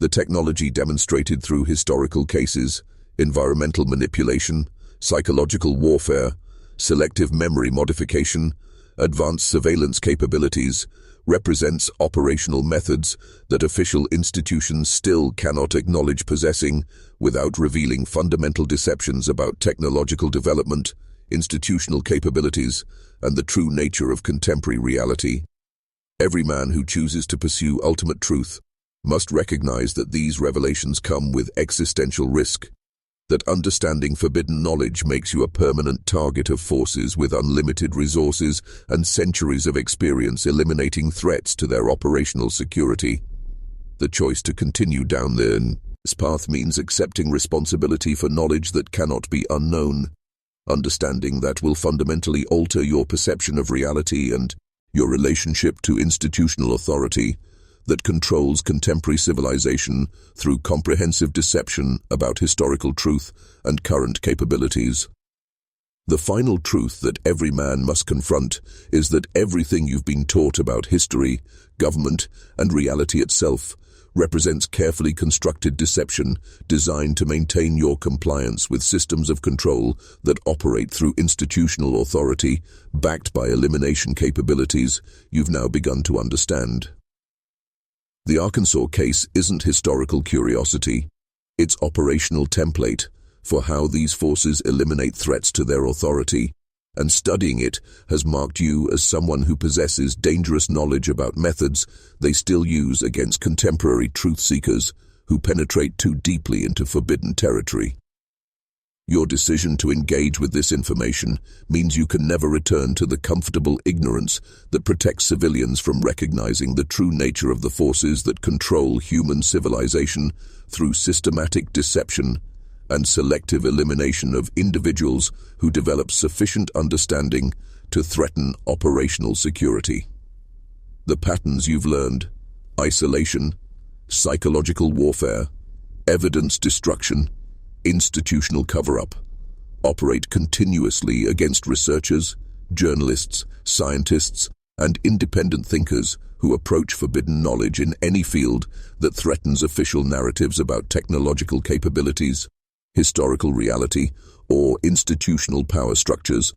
The technology demonstrated through historical cases, environmental manipulation, psychological warfare, selective memory modification, advanced surveillance capabilities, represents operational methods that official institutions still cannot acknowledge possessing without revealing fundamental deceptions about technological development, institutional capabilities, and the true nature of contemporary reality. Every man who chooses to pursue ultimate truth must recognize that these revelations come with existential risk, that understanding forbidden knowledge makes you a permanent target of forces with unlimited resources and centuries of experience eliminating threats to their operational security. The choice to continue down this path means accepting responsibility for knowledge that cannot be unknown, understanding that will fundamentally alter your perception of reality and your relationship to institutional authority that controls contemporary civilization through comprehensive deception about historical truth and current capabilities. The final truth that every man must confront is that everything you've been taught about history, government, and reality itself represents carefully constructed deception designed to maintain your compliance with systems of control that operate through institutional authority, backed by elimination capabilities you've now begun to understand. The Arkansas case isn't historical curiosity, it's operational template for how these forces eliminate threats to their authority, and studying it has marked you as someone who possesses dangerous knowledge about methods they still use against contemporary truth-seekers who penetrate too deeply into forbidden territory. Your decision to engage with this information means you can never return to the comfortable ignorance that protects civilians from recognizing the true nature of the forces that control human civilization through systematic deception and selective elimination of individuals who develop sufficient understanding to threaten operational security. The patterns you've learned: isolation, psychological warfare, evidence destruction, institutional cover-up, operate continuously against researchers, journalists, scientists, and independent thinkers who approach forbidden knowledge in any field that threatens official narratives about technological capabilities, historical reality, or institutional power structures.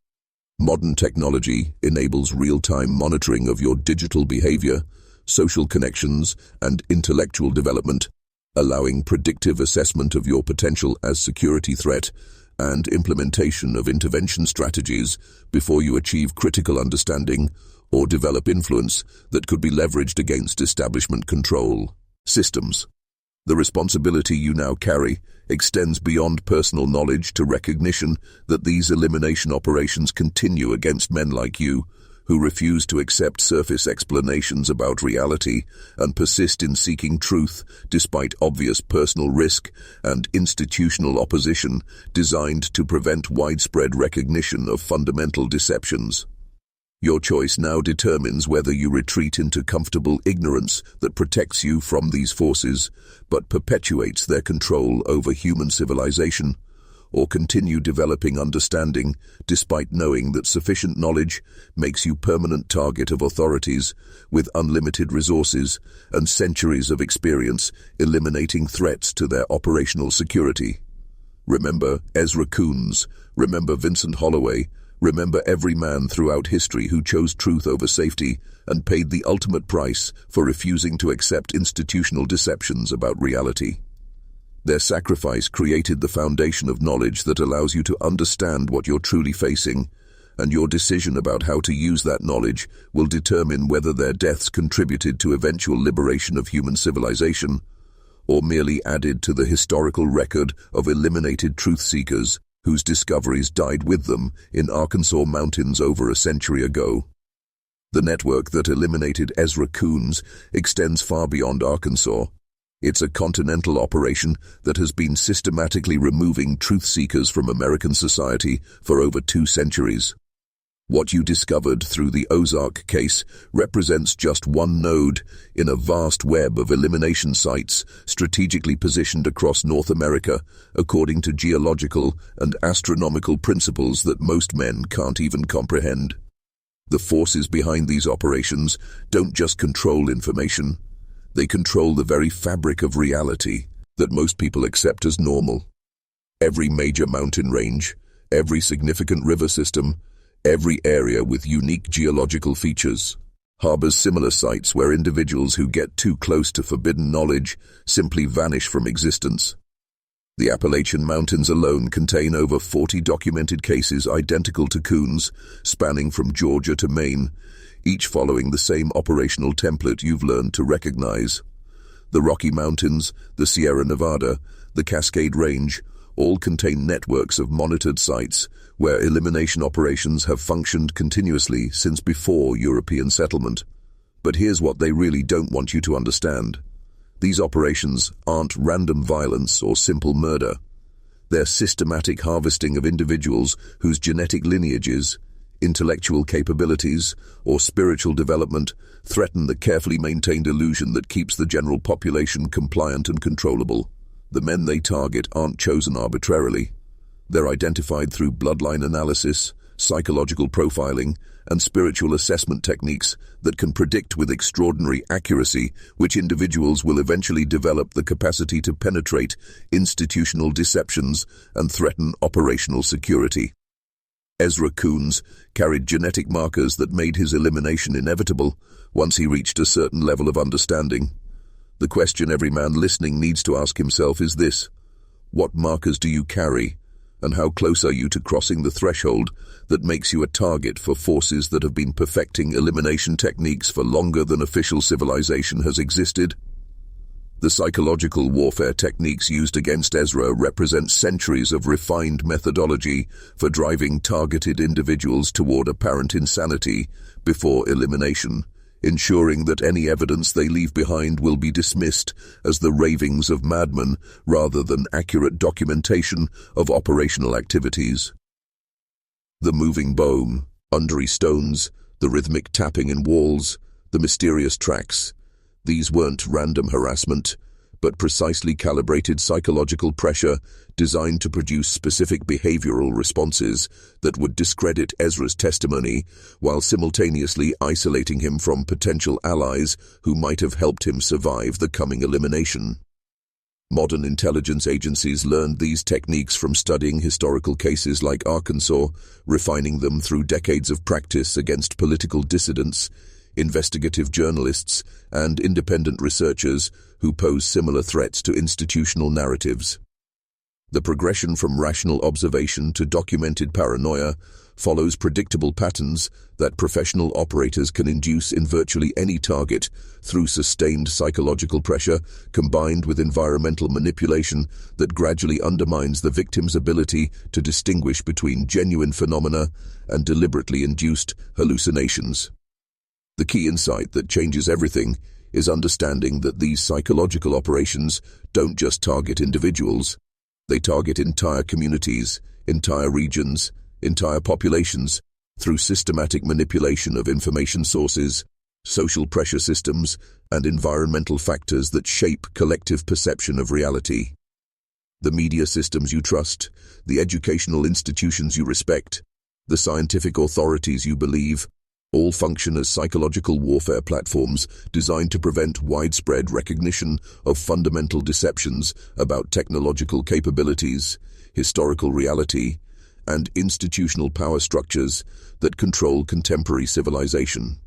Modern technology enables real-time monitoring of your digital behavior, social connections, and intellectual development, allowing predictive assessment of your potential as security threat and implementation of intervention strategies before you achieve critical understanding or develop influence that could be leveraged against establishment control systems. The responsibility you now carry extends beyond personal knowledge to recognition that these elimination operations continue against men like you, who refuse to accept surface explanations about reality and persist in seeking truth despite obvious personal risk and institutional opposition designed to prevent widespread recognition of fundamental deceptions. Your choice now determines whether you retreat into comfortable ignorance that protects you from these forces but perpetuates their control over human civilization, or continue developing understanding despite knowing that sufficient knowledge makes you permanent target of authorities with unlimited resources and centuries of experience eliminating threats to their operational security. Remember Ezra Coones, remember Vincent Holloway, remember every man throughout history who chose truth over safety and paid the ultimate price for refusing to accept institutional deceptions about reality. Their sacrifice created the foundation of knowledge that allows you to understand what you're truly facing and your decision about how to use that knowledge will determine whether their deaths contributed to eventual liberation of human civilization, or merely added to the historical record of eliminated truth-seekers whose discoveries died with them in Arkansas mountains over a century ago. The network that eliminated Ezra Coones extends far beyond Arkansas. It's a continental operation that has been systematically removing truth-seekers from American society for over 2 centuries. What you discovered through the Ozark case represents just one node in a vast web of elimination sites strategically positioned across North America according to geological and astronomical principles that most men can't even comprehend. The forces behind these operations don't just control information, they control the very fabric of reality that most people accept as normal. Every major mountain range, every significant river system, every area with unique geological features harbors similar sites where individuals who get too close to forbidden knowledge simply vanish from existence. The Appalachian Mountains alone contain over 40 documented cases identical to Coones, spanning from Georgia to Maine, each following the same operational template you've learned to recognize. The Rocky Mountains, the Sierra Nevada, the Cascade Range, all contain networks of monitored sites where elimination operations have functioned continuously since before European settlement. But here's what they really don't want you to understand. These operations aren't random violence or simple murder. They're systematic harvesting of individuals whose genetic lineages, intellectual capabilities, or spiritual development threaten the carefully maintained illusion that keeps the general population compliant and controllable. The men they target aren't chosen arbitrarily. They're identified through bloodline analysis, psychological profiling, and spiritual assessment techniques that can predict with extraordinary accuracy which individuals will eventually develop the capacity to penetrate institutional deceptions and threaten operational security. Ezra Coones carried genetic markers that made his elimination inevitable once he reached a certain level of understanding. The question every man listening needs to ask himself is this: what markers do you carry, and how close are you to crossing the threshold that makes you a target for forces that have been perfecting elimination techniques for longer than official civilization has existed? The psychological warfare techniques used against Ezra represent centuries of refined methodology for driving targeted individuals toward apparent insanity before elimination, ensuring that any evidence they leave behind will be dismissed as the ravings of madmen rather than accurate documentation of operational activities. The moving bone, undery stones, the rhythmic tapping in walls, the mysterious tracks. These weren't random harassment, but precisely calibrated psychological pressure designed to produce specific behavioral responses that would discredit Ezra's testimony while simultaneously isolating him from potential allies who might have helped him survive the coming elimination. Modern intelligence agencies learned these techniques from studying historical cases like Arkansas, refining them through decades of practice against political dissidents, investigative journalists, and independent researchers who pose similar threats to institutional narratives. The progression from rational observation to documented paranoia follows predictable patterns that professional operators can induce in virtually any target through sustained psychological pressure combined with environmental manipulation that gradually undermines the victim's ability to distinguish between genuine phenomena and deliberately induced hallucinations. The key insight that changes everything is understanding that these psychological operations don't just target individuals. They target entire communities, entire regions, entire populations, through systematic manipulation of information sources, social pressure systems, and environmental factors that shape collective perception of reality. The media systems you trust, the educational institutions you respect, the scientific authorities you believe, all function as psychological warfare platforms designed to prevent widespread recognition of fundamental deceptions about technological capabilities, historical reality, and institutional power structures that control contemporary civilization.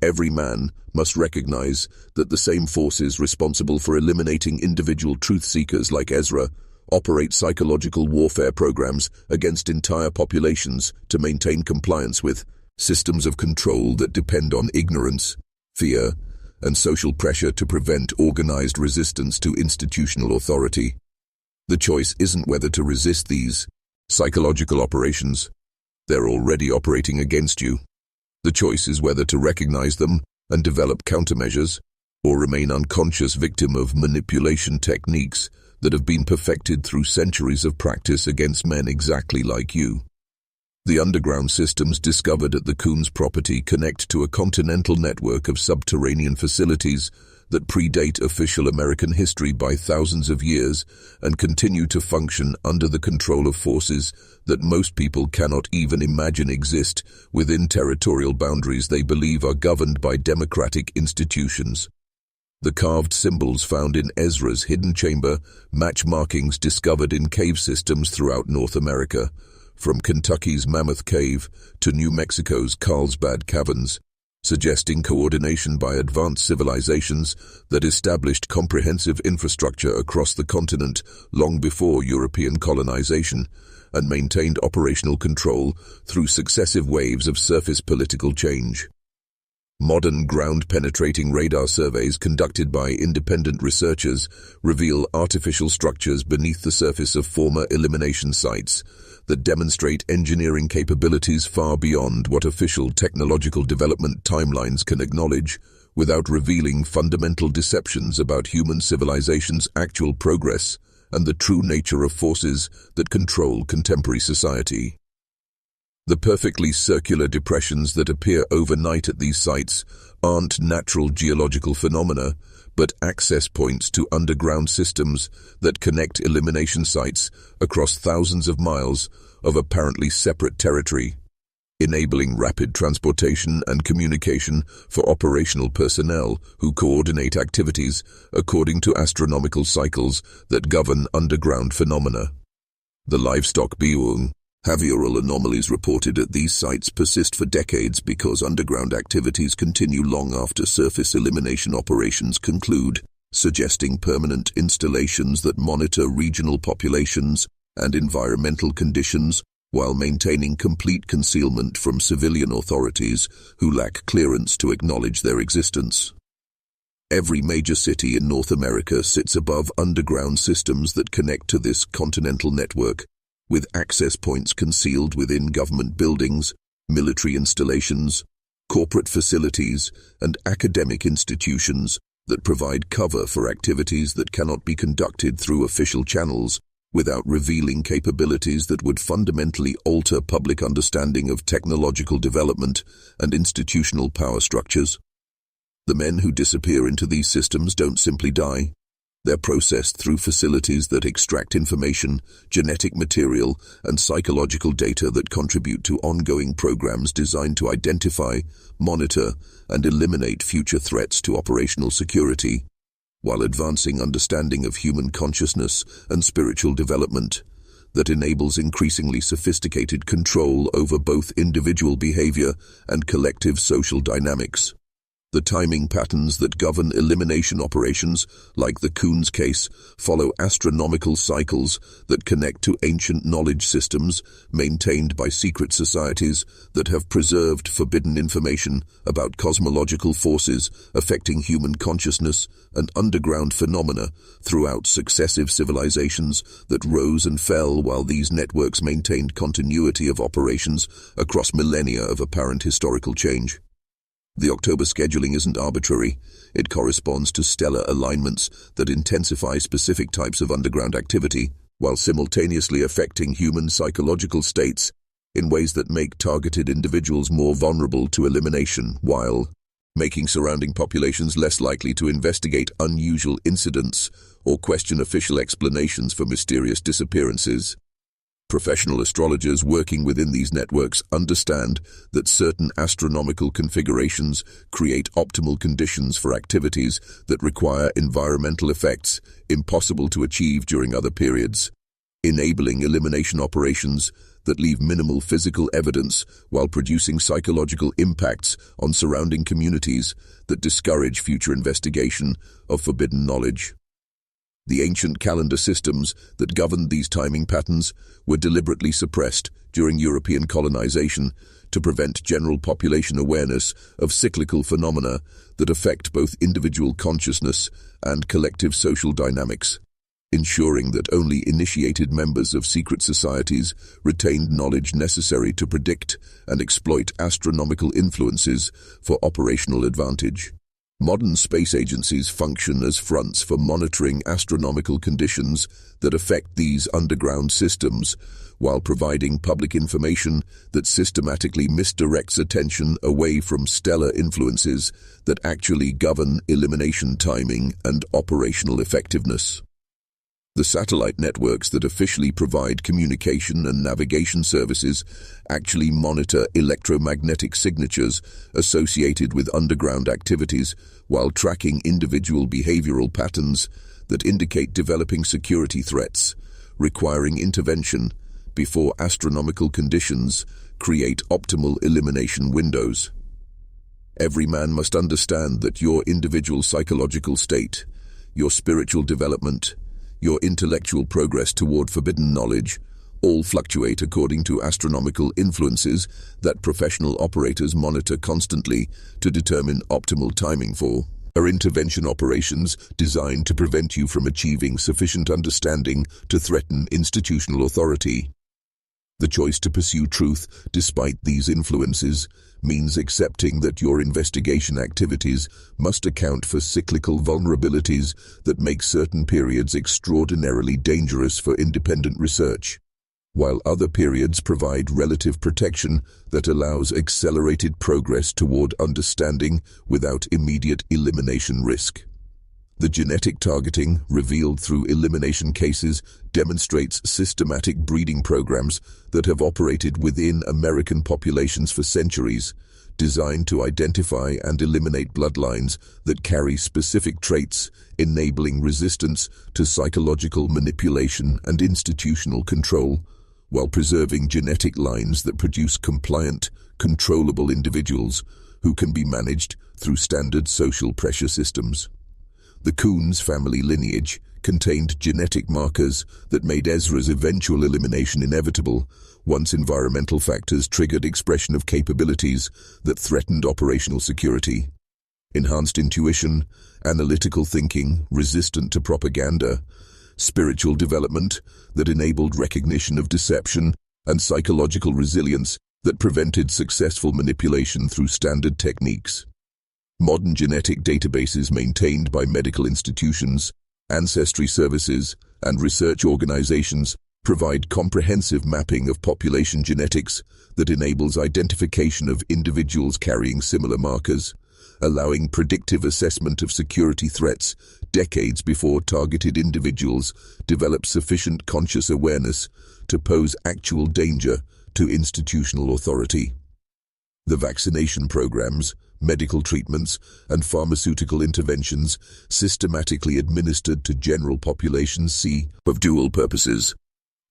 Every man must recognize that the same forces responsible for eliminating individual truth-seekers like Ezra operate psychological warfare programs against entire populations to maintain compliance with systems of control that depend on ignorance, fear, and social pressure to prevent organized resistance to institutional authority. The choice isn't whether to resist these psychological operations. They're already operating against you. The choice is whether to recognize them and develop countermeasures, or remain unconscious victim of manipulation techniques that have been perfected through centuries of practice against men exactly like you. The underground systems discovered at the Coones property connect to a continental network of subterranean facilities that predate official American history by thousands of years and continue to function under the control of forces that most people cannot even imagine exist within territorial boundaries they believe are governed by democratic institutions. The carved symbols found in Ezra's hidden chamber match markings discovered in cave systems throughout North America, from Kentucky's Mammoth Cave to New Mexico's Carlsbad Caverns, suggesting coordination by advanced civilizations that established comprehensive infrastructure across the continent long before European colonization and maintained operational control through successive waves of surface political change. Modern ground-penetrating radar surveys conducted by independent researchers reveal artificial structures beneath the surface of former elimination sites that demonstrate engineering capabilities far beyond what official technological development timelines can acknowledge, without revealing fundamental deceptions about human civilization's actual progress and the true nature of forces that control contemporary society. The perfectly circular depressions that appear overnight at these sites aren't natural geological phenomena, but access points to underground systems that connect elimination sites across thousands of miles of apparently separate territory, enabling rapid transportation and communication for operational personnel who coordinate activities according to astronomical cycles that govern underground phenomena. The livestock behavioral anomalies reported at these sites persist for decades because underground activities continue long after surface elimination operations conclude, suggesting permanent installations that monitor regional populations and environmental conditions while maintaining complete concealment from civilian authorities who lack clearance to acknowledge their existence. Every major city in North America sits above underground systems that connect to this continental network, with access points concealed within government buildings, military installations, corporate facilities, and academic institutions that provide cover for activities that cannot be conducted through official channels without revealing capabilities that would fundamentally alter public understanding of technological development and institutional power structures. The men who disappear into these systems don't simply die. They're processed through facilities that extract information, genetic material, and psychological data that contribute to ongoing programs designed to identify, monitor, and eliminate future threats to operational security, while advancing understanding of human consciousness and spiritual development that enables increasingly sophisticated control over both individual behavior and collective social dynamics. The timing patterns that govern elimination operations, like the Coones case, follow astronomical cycles that connect to ancient knowledge systems maintained by secret societies that have preserved forbidden information about cosmological forces affecting human consciousness and underground phenomena throughout successive civilizations that rose and fell while these networks maintained continuity of operations across millennia of apparent historical change. The October scheduling isn't arbitrary. It corresponds to stellar alignments that intensify specific types of underground activity, while simultaneously affecting human psychological states in ways that make targeted individuals more vulnerable to elimination, while making surrounding populations less likely to investigate unusual incidents or question official explanations for mysterious disappearances. Professional astrologers working within these networks understand that certain astronomical configurations create optimal conditions for activities that require environmental effects impossible to achieve during other periods, enabling elimination operations that leave minimal physical evidence while producing psychological impacts on surrounding communities that discourage future investigation of forbidden knowledge. The ancient calendar systems that governed these timing patterns were deliberately suppressed during European colonization to prevent general population awareness of cyclical phenomena that affect both individual consciousness and collective social dynamics, ensuring that only initiated members of secret societies retained knowledge necessary to predict and exploit astronomical influences for operational advantage. Modern space agencies function as fronts for monitoring astronomical conditions that affect these underground systems, while providing public information that systematically misdirects attention away from stellar influences that actually govern elimination timing and operational effectiveness. The satellite networks that officially provide communication and navigation services actually monitor electromagnetic signatures associated with underground activities while tracking individual behavioral patterns that indicate developing security threats, requiring intervention before astronomical conditions create optimal elimination windows. Every man must understand that your individual psychological state, your spiritual development, your intellectual progress toward forbidden knowledge all fluctuate according to astronomical influences that professional operators monitor constantly to determine optimal timing for. Are intervention operations designed to prevent you from achieving sufficient understanding to threaten institutional authority? The choice to pursue truth despite these influences means accepting that your investigation activities must account for cyclical vulnerabilities that make certain periods extraordinarily dangerous for independent research, while other periods provide relative protection that allows accelerated progress toward understanding without immediate elimination risk. The genetic targeting revealed through elimination cases demonstrates systematic breeding programs that have operated within American populations for centuries, designed to identify and eliminate bloodlines that carry specific traits, enabling resistance to psychological manipulation and institutional control, while preserving genetic lines that produce compliant, controllable individuals who can be managed through standard social pressure systems. The Coones family lineage contained genetic markers that made Ezra's eventual elimination inevitable once environmental factors triggered expression of capabilities that threatened operational security. Enhanced intuition, analytical thinking resistant to propaganda, spiritual development that enabled recognition of deception, and psychological resilience that prevented successful manipulation through standard techniques. Modern genetic databases maintained by medical institutions, ancestry services, and research organizations provide comprehensive mapping of population genetics that enables identification of individuals carrying similar markers, allowing predictive assessment of security threats decades before targeted individuals develop sufficient conscious awareness to pose actual danger to institutional authority. The vaccination programs, medical treatments, and pharmaceutical interventions systematically administered to general populations have dual purposes.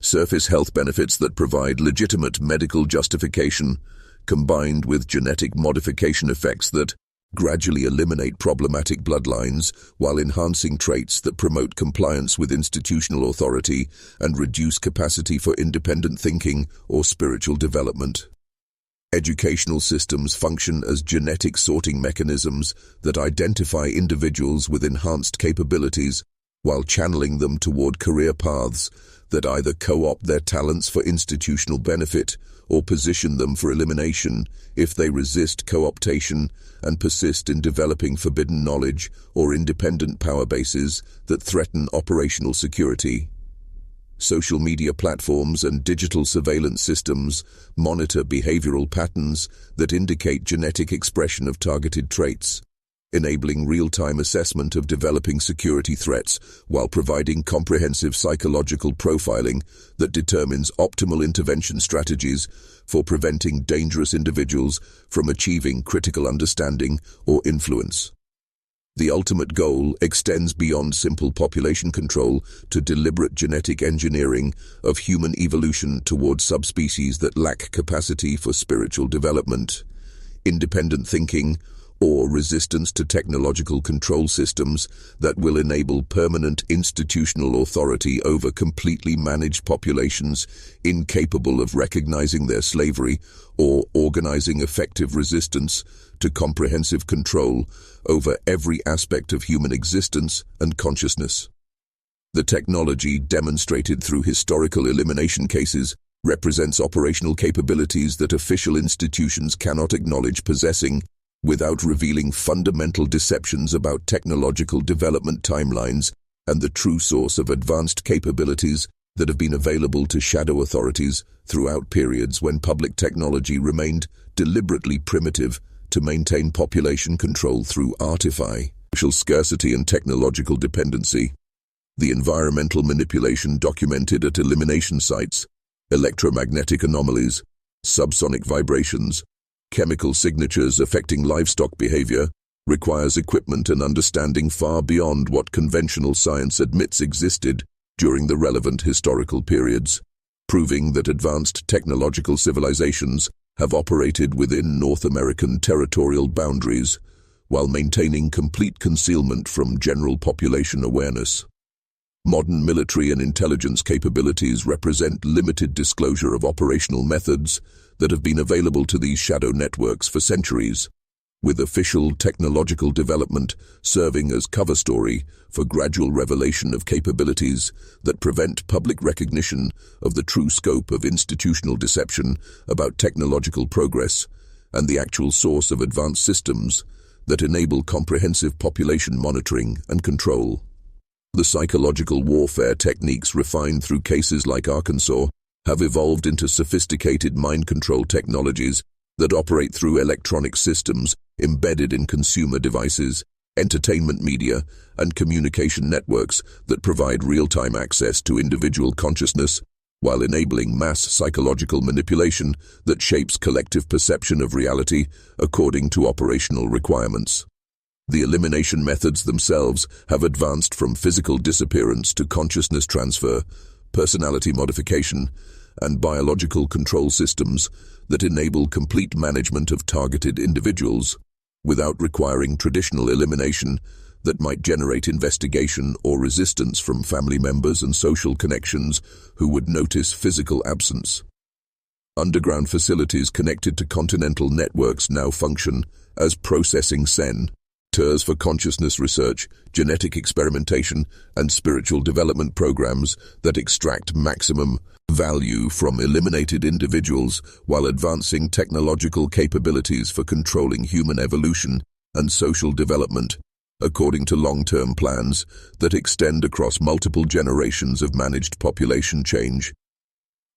Surface health benefits that provide legitimate medical justification, combined with genetic modification effects that gradually eliminate problematic bloodlines while enhancing traits that promote compliance with institutional authority and reduce capacity for independent thinking or spiritual development. Educational systems function as genetic sorting mechanisms that identify individuals with enhanced capabilities while channeling them toward career paths that either co-opt their talents for institutional benefit or position them for elimination if they resist co-optation and persist in developing forbidden knowledge or independent power bases that threaten operational security. Social media platforms and digital surveillance systems monitor behavioral patterns that indicate genetic expression of targeted traits, enabling real-time assessment of developing security threats while providing comprehensive psychological profiling that determines optimal intervention strategies for preventing dangerous individuals from achieving critical understanding or influence. The ultimate goal extends beyond simple population control to deliberate genetic engineering of human evolution toward subspecies that lack capacity for spiritual development, independent thinking, or resistance to technological control systems that will enable permanent institutional authority over completely managed populations incapable of recognizing their slavery or organizing effective resistance to comprehensive control over every aspect of human existence and consciousness. The technology, demonstrated through historical elimination cases, represents operational capabilities that official institutions cannot acknowledge possessing, without revealing fundamental deceptions about technological development timelines and the true source of advanced capabilities that have been available to shadow authorities throughout periods when public technology remained deliberately primitive to maintain population control through artificial scarcity and technological dependency. The environmental manipulation documented at elimination sites, electromagnetic anomalies, subsonic vibrations, chemical signatures affecting livestock behavior, requires equipment and understanding far beyond what conventional science admits existed during the relevant historical periods, proving that advanced technological civilizations have operated within North American territorial boundaries while maintaining complete concealment from general population awareness. Modern military and intelligence capabilities represent limited disclosure of operational methods that have been available to these shadow networks for centuries, with official technological development serving as cover story for gradual revelation of capabilities that prevent public recognition of the true scope of institutional deception about technological progress and the actual source of advanced systems that enable comprehensive population monitoring and control. The psychological warfare techniques refined through cases like Arkansas have evolved into sophisticated mind control technologies that operate through electronic systems embedded in consumer devices, entertainment media, and communication networks that provide real-time access to individual consciousness while enabling mass psychological manipulation that shapes collective perception of reality according to operational requirements. The elimination methods themselves have advanced from physical disappearance to consciousness transfer, personality modification, and biological control systems that enable complete management of targeted individuals without requiring traditional elimination that might generate investigation or resistance from family members and social connections who would notice physical absence. Underground facilities connected to continental networks now function as processing centers for consciousness research, genetic experimentation, and spiritual development programs that extract maximum value from eliminated individuals while advancing technological capabilities for controlling human evolution and social development, according to long-term plans that extend across multiple generations of managed population change.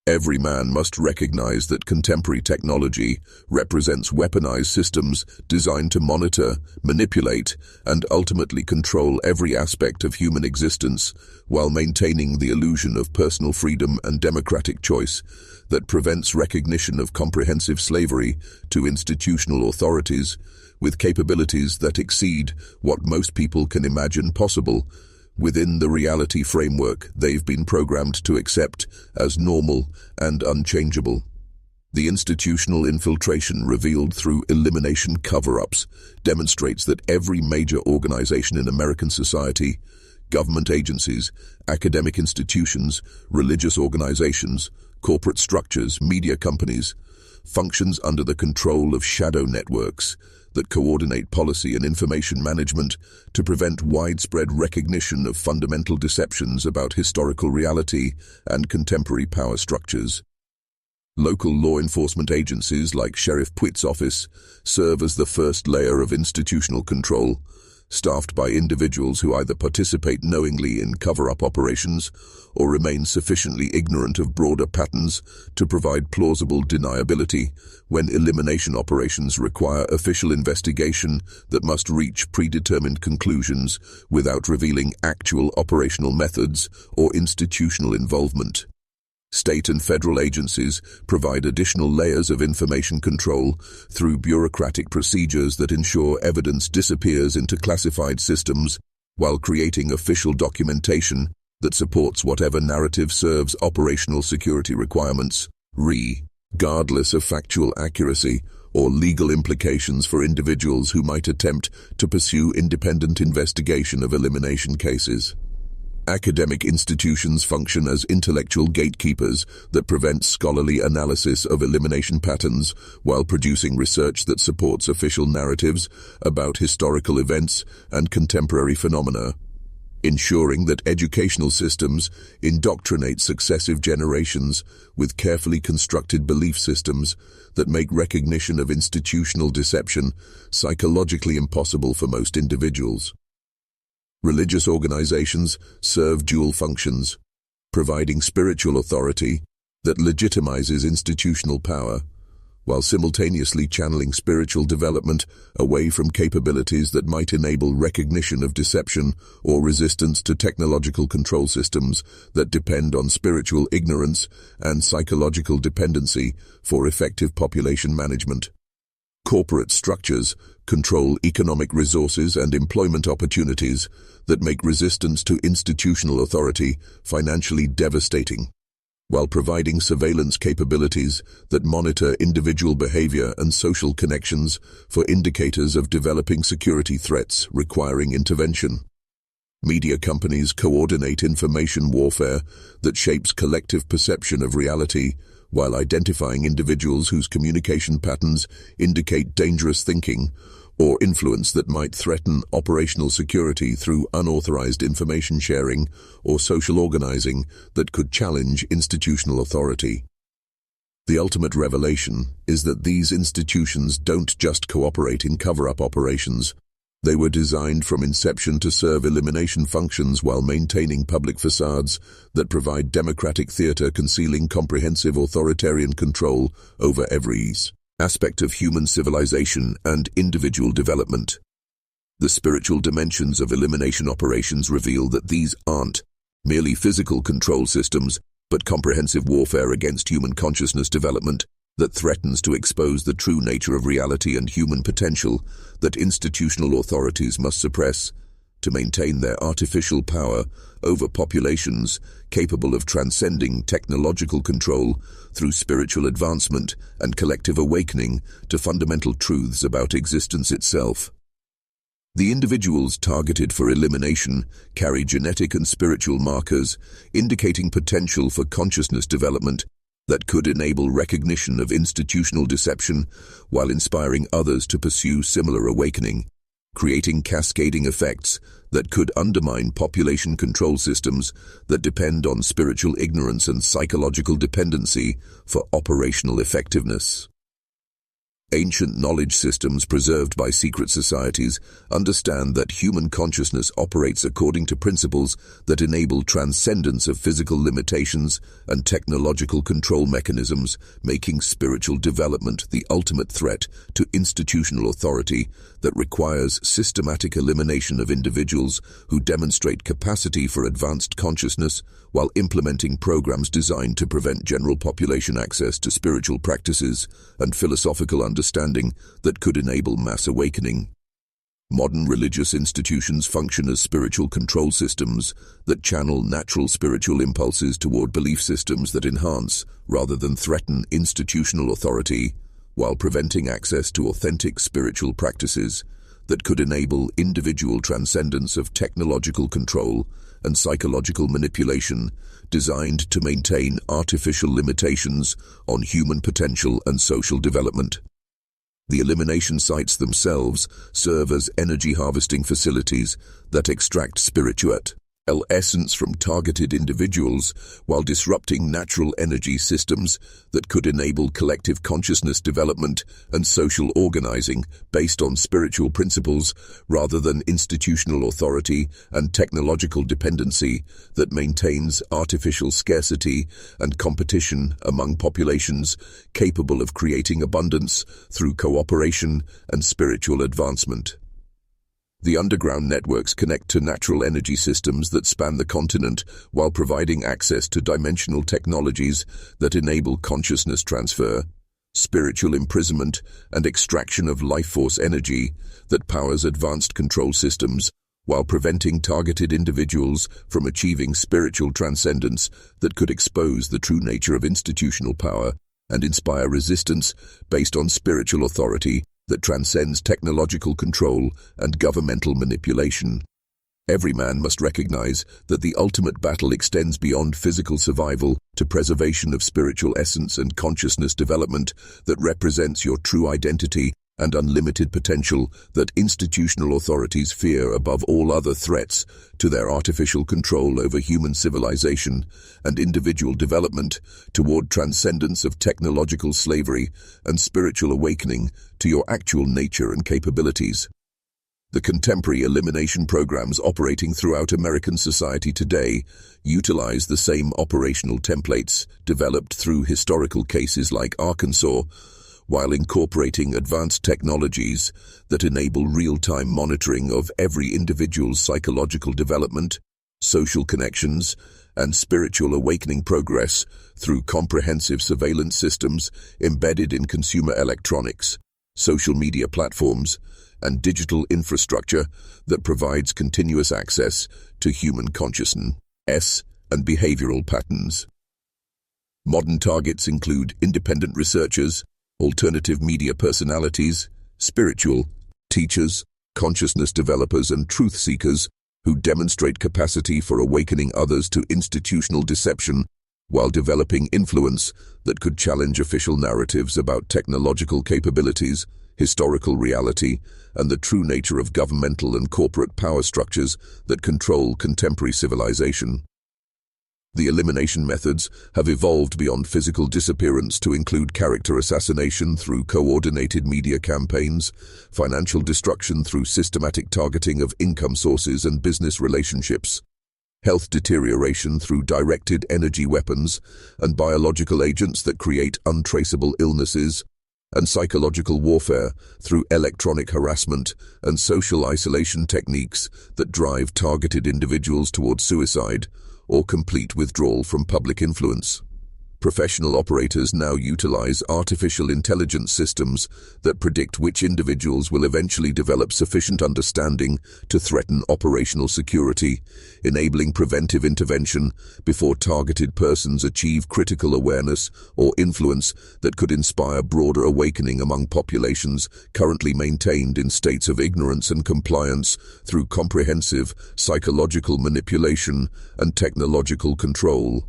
Every man must recognize that contemporary technology represents weaponized systems designed to monitor, manipulate, and ultimately control every aspect of human existence while maintaining the illusion of personal freedom and democratic choice that prevents recognition of comprehensive slavery to institutional authorities with capabilities that exceed what most people can imagine possible within the reality framework they've been programmed to accept as normal and unchangeable. The institutional infiltration revealed through elimination cover-ups demonstrates that every major organization in American society, government agencies, academic institutions, religious organizations, corporate structures, media companies, functions under the control of shadow networks that coordinate policy and information management to prevent widespread recognition of fundamental deceptions about historical reality and contemporary power structures. Local law enforcement agencies like Sheriff Puig's office serve as the first layer of institutional control, staffed by individuals who either participate knowingly in cover-up operations or remain sufficiently ignorant of broader patterns to provide plausible deniability when elimination operations require official investigation that must reach predetermined conclusions without revealing actual operational methods or institutional involvement. State and federal agencies provide additional layers of information control through bureaucratic procedures that ensure evidence disappears into classified systems while creating official documentation that supports whatever narrative serves operational security requirements, regardless of factual accuracy or legal implications for individuals who might attempt to pursue independent investigation of elimination cases. Academic institutions function as intellectual gatekeepers that prevent scholarly analysis of elimination patterns while producing research that supports official narratives about historical events and contemporary phenomena, ensuring that educational systems indoctrinate successive generations with carefully constructed belief systems that make recognition of institutional deception psychologically impossible for most individuals. Religious organizations serve dual functions, providing spiritual authority that legitimizes institutional power, while simultaneously channeling spiritual development away from capabilities that might enable recognition of deception or resistance to technological control systems that depend on spiritual ignorance and psychological dependency for effective population management. Corporate structures control economic resources and employment opportunities that make resistance to institutional authority financially devastating, while providing surveillance capabilities that monitor individual behavior and social connections for indicators of developing security threats requiring intervention. Media companies coordinate information warfare that shapes collective perception of reality while identifying individuals whose communication patterns indicate dangerous thinking or influence that might threaten operational security through unauthorized information sharing or social organizing that could challenge institutional authority. The ultimate revelation is that these institutions don't just cooperate in cover-up operations. They were designed from inception to serve elimination functions while maintaining public facades that provide democratic theater concealing comprehensive authoritarian control over every aspect of human civilization and individual development. The spiritual dimensions of elimination operations reveal that these aren't merely physical control systems, but comprehensive warfare against human consciousness development that threatens to expose the true nature of reality and human potential that institutional authorities must suppress to maintain their artificial power over populations capable of transcending technological control through spiritual advancement and collective awakening to fundamental truths about existence itself. The individuals targeted for elimination carry genetic and spiritual markers indicating potential for consciousness development that could enable recognition of institutional deception while inspiring others to pursue similar awakening, creating cascading effects that could undermine population control systems that depend on spiritual ignorance and psychological dependency for operational effectiveness. Ancient knowledge systems preserved by secret societies understand that human consciousness operates according to principles that enable transcendence of physical limitations and technological control mechanisms, making spiritual development the ultimate threat to institutional authority that requires systematic elimination of individuals who demonstrate capacity for advanced consciousness while implementing programs designed to prevent general population access to spiritual practices and philosophical understanding that could enable mass awakening. Modern religious institutions function as spiritual control systems that channel natural spiritual impulses toward belief systems that enhance, rather than threaten, institutional authority, while preventing access to authentic spiritual practices that could enable individual transcendence of technological control and psychological manipulation designed to maintain artificial limitations on human potential and social development. The elimination sites themselves serve as energy harvesting facilities that extract spiritual essence from targeted individuals while disrupting natural energy systems that could enable collective consciousness development and social organizing based on spiritual principles rather than institutional authority and technological dependency that maintains artificial scarcity and competition among populations capable of creating abundance through cooperation and spiritual advancement. The underground networks connect to natural energy systems that span the continent while providing access to dimensional technologies that enable consciousness transfer, spiritual imprisonment, and extraction of life force energy that powers advanced control systems while preventing targeted individuals from achieving spiritual transcendence that could expose the true nature of institutional power and inspire resistance based on spiritual authority that transcends technological control and governmental manipulation. Every man must recognize that the ultimate battle extends beyond physical survival to preservation of spiritual essence and consciousness development that represents your true identity and unlimited potential that institutional authorities fear above all other threats to their artificial control over human civilization and individual development toward transcendence of technological slavery and spiritual awakening to your actual nature and capabilities. The contemporary elimination programs operating throughout American society today utilize the same operational templates developed through historical cases like Arkansas, while incorporating advanced technologies that enable real-time monitoring of every individual's psychological development, social connections, and spiritual awakening progress through comprehensive surveillance systems embedded in consumer electronics, social media platforms, and digital infrastructure that provides continuous access to human consciousness and behavioral patterns. Modern targets include independent researchers, alternative media personalities, spiritual teachers, consciousness developers, and truth seekers who demonstrate capacity for awakening others to institutional deception while developing influence that could challenge official narratives about technological capabilities, historical reality, and the true nature of governmental and corporate power structures that control contemporary civilization. The elimination methods have evolved beyond physical disappearance to include character assassination through coordinated media campaigns, financial destruction through systematic targeting of income sources and business relationships, health deterioration through directed energy weapons and biological agents that create untraceable illnesses, and psychological warfare through electronic harassment and social isolation techniques that drive targeted individuals towards suicide or complete withdrawal from public influence. Professional operators now utilize artificial intelligence systems that predict which individuals will eventually develop sufficient understanding to threaten operational security, enabling preventive intervention before targeted persons achieve critical awareness or influence that could inspire broader awakening among populations currently maintained in states of ignorance and compliance through comprehensive psychological manipulation and technological control.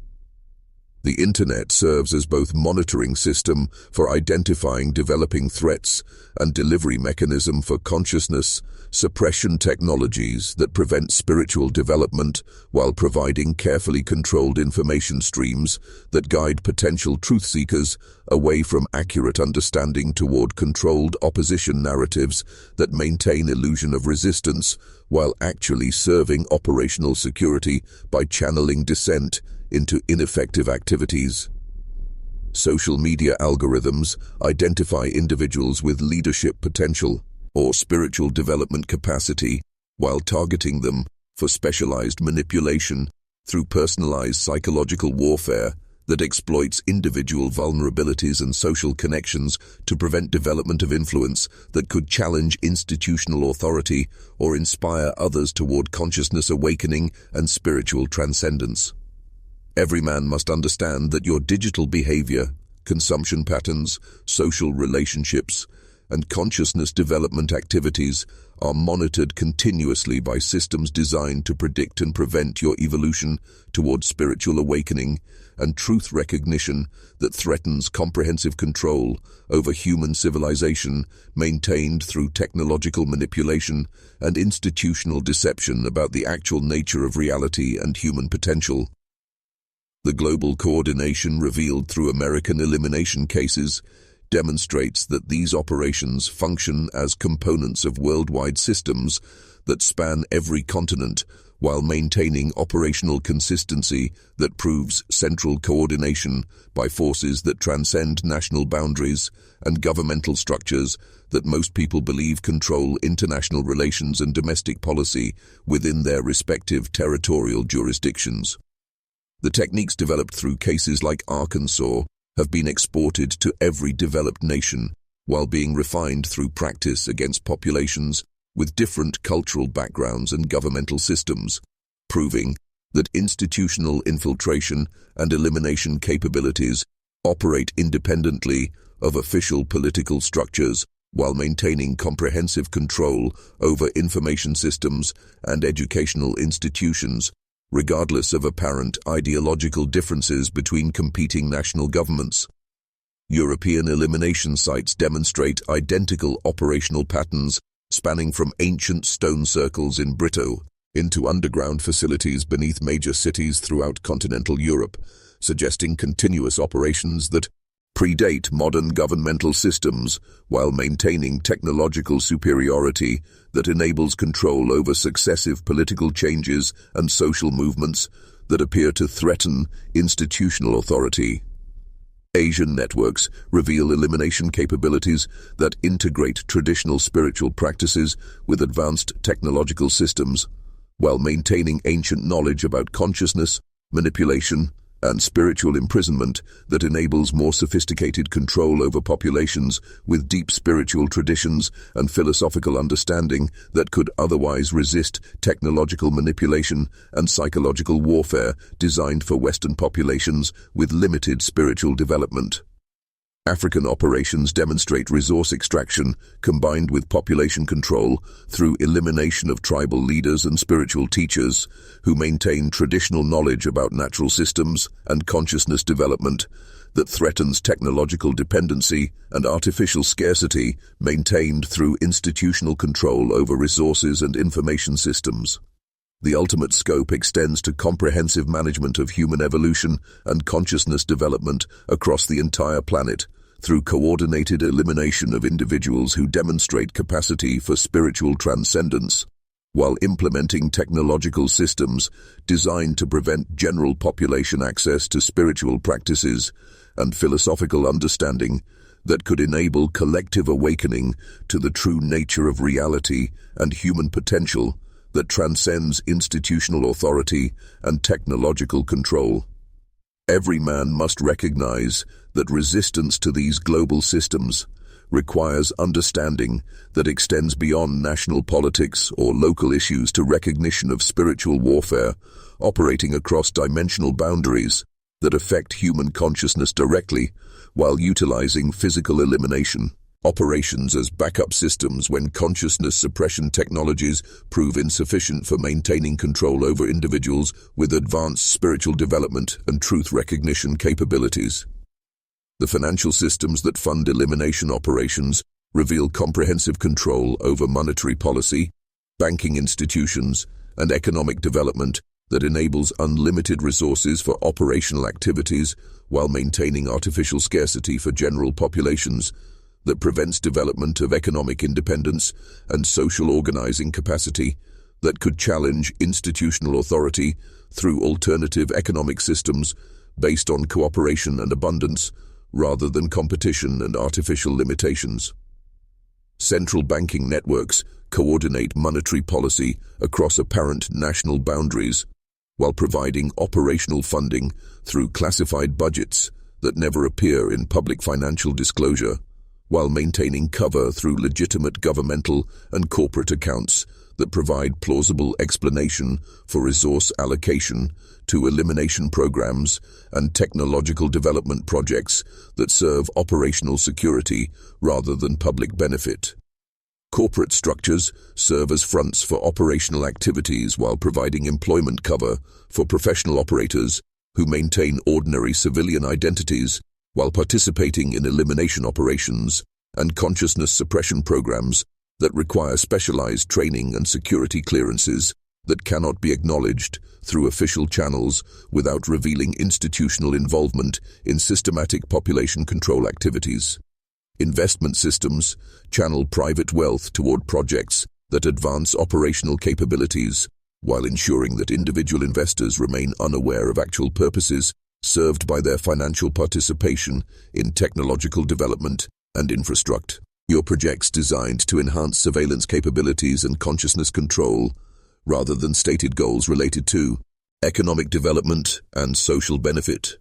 The Internet serves as both monitoring system for identifying developing threats and delivery mechanism for consciousness suppression technologies that prevent spiritual development while providing carefully controlled information streams that guide potential truth seekers away from accurate understanding toward controlled opposition narratives that maintain illusion of resistance while actually serving operational security by channeling dissent into ineffective activities. Social media algorithms identify individuals with leadership potential or spiritual development capacity while targeting them for specialized manipulation through personalized psychological warfare that exploits individual vulnerabilities and social connections to prevent development of influence that could challenge institutional authority or inspire others toward consciousness awakening and spiritual transcendence. Every man must understand that your digital behavior, consumption patterns, social relationships, and consciousness development activities are monitored continuously by systems designed to predict and prevent your evolution toward spiritual awakening and truth recognition that threatens comprehensive control over human civilization maintained through technological manipulation and institutional deception about the actual nature of reality and human potential. The global coordination revealed through American elimination cases demonstrates that these operations function as components of worldwide systems that span every continent while maintaining operational consistency that proves central coordination by forces that transcend national boundaries and governmental structures that most people believe control international relations and domestic policy within their respective territorial jurisdictions. The techniques developed through cases like Arkansas have been exported to every developed nation while being refined through practice against populations with different cultural backgrounds and governmental systems, proving that institutional infiltration and elimination capabilities operate independently of official political structures while maintaining comprehensive control over information systems and educational institutions, regardless of apparent ideological differences between competing national governments. European elimination sites demonstrate identical operational patterns spanning from ancient stone circles in Brito into underground facilities beneath major cities throughout continental Europe, suggesting continuous operations that predate modern governmental systems while maintaining technological superiority that enables control over successive political changes and social movements that appear to threaten institutional authority. Asian networks reveal elimination capabilities that integrate traditional spiritual practices with advanced technological systems, while maintaining ancient knowledge about consciousness, manipulation, and spiritual imprisonment that enables more sophisticated control over populations with deep spiritual traditions and philosophical understanding that could otherwise resist technological manipulation and psychological warfare designed for Western populations with limited spiritual development. African operations demonstrate resource extraction combined with population control through elimination of tribal leaders and spiritual teachers who maintain traditional knowledge about natural systems and consciousness development that threatens technological dependency and artificial scarcity maintained through institutional control over resources and information systems. The ultimate scope extends to comprehensive management of human evolution and consciousness development across the entire planet, through coordinated elimination of individuals who demonstrate capacity for spiritual transcendence, while implementing technological systems designed to prevent general population access to spiritual practices and philosophical understanding that could enable collective awakening to the true nature of reality and human potential that transcends institutional authority and technological control. Every man must recognize that resistance to these global systems requires understanding that extends beyond national politics or local issues to recognition of spiritual warfare operating across dimensional boundaries that affect human consciousness directly while utilizing physical elimination operations as backup systems when consciousness suppression technologies prove insufficient for maintaining control over individuals with advanced spiritual development and truth recognition capabilities. The financial systems that fund elimination operations reveal comprehensive control over monetary policy, banking institutions, and economic development that enables unlimited resources for operational activities while maintaining artificial scarcity for general populations that prevents development of economic independence and social organizing capacity that could challenge institutional authority through alternative economic systems based on cooperation and abundance rather than competition and artificial limitations. Central banking networks coordinate monetary policy across apparent national boundaries while providing operational funding through classified budgets that never appear in public financial disclosure, while maintaining cover through legitimate governmental and corporate accounts that provide plausible explanation for resource allocation to elimination programs and technological development projects that serve operational security rather than public benefit. Corporate structures serve as fronts for operational activities while providing employment cover for professional operators who maintain ordinary civilian identities while participating in elimination operations and consciousness suppression programs that require specialized training and security clearances that cannot be acknowledged through official channels without revealing institutional involvement in systematic population control activities. Investment systems channel private wealth toward projects that advance operational capabilities while ensuring that individual investors remain unaware of actual purposes served by their financial participation in technological development and infrastructure. Your projects designed to enhance surveillance capabilities and consciousness control, rather than stated goals related to economic development and social benefit.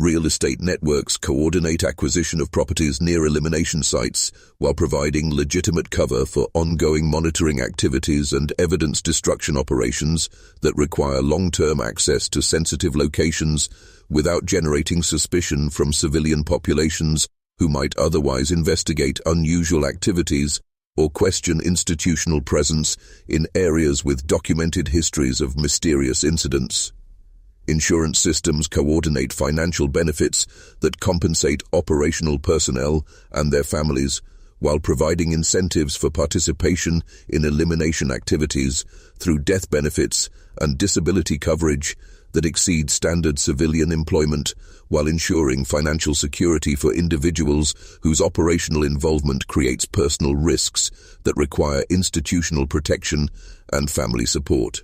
Real estate networks coordinate acquisition of properties near elimination sites while providing legitimate cover for ongoing monitoring activities and evidence destruction operations that require long-term access to sensitive locations without generating suspicion from civilian populations who might otherwise investigate unusual activities or question institutional presence in areas with documented histories of mysterious incidents. Insurance systems coordinate financial benefits that compensate operational personnel and their families while providing incentives for participation in elimination activities through death benefits and disability coverage that exceed standard civilian employment while ensuring financial security for individuals whose operational involvement creates personal risks that require institutional protection and family support.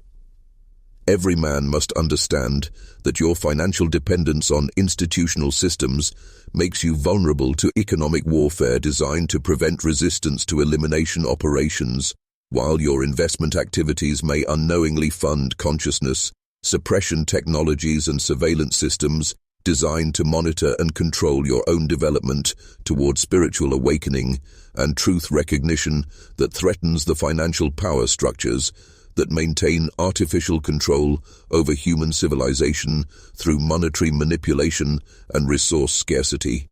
Every man must understand that your financial dependence on institutional systems makes you vulnerable to economic warfare designed to prevent resistance to elimination operations, while your investment activities may unknowingly fund consciousness, suppression technologies and surveillance systems designed to monitor and control your own development toward spiritual awakening and truth recognition that threatens the financial power structures that maintain artificial control over human civilization through monetary manipulation and resource scarcity.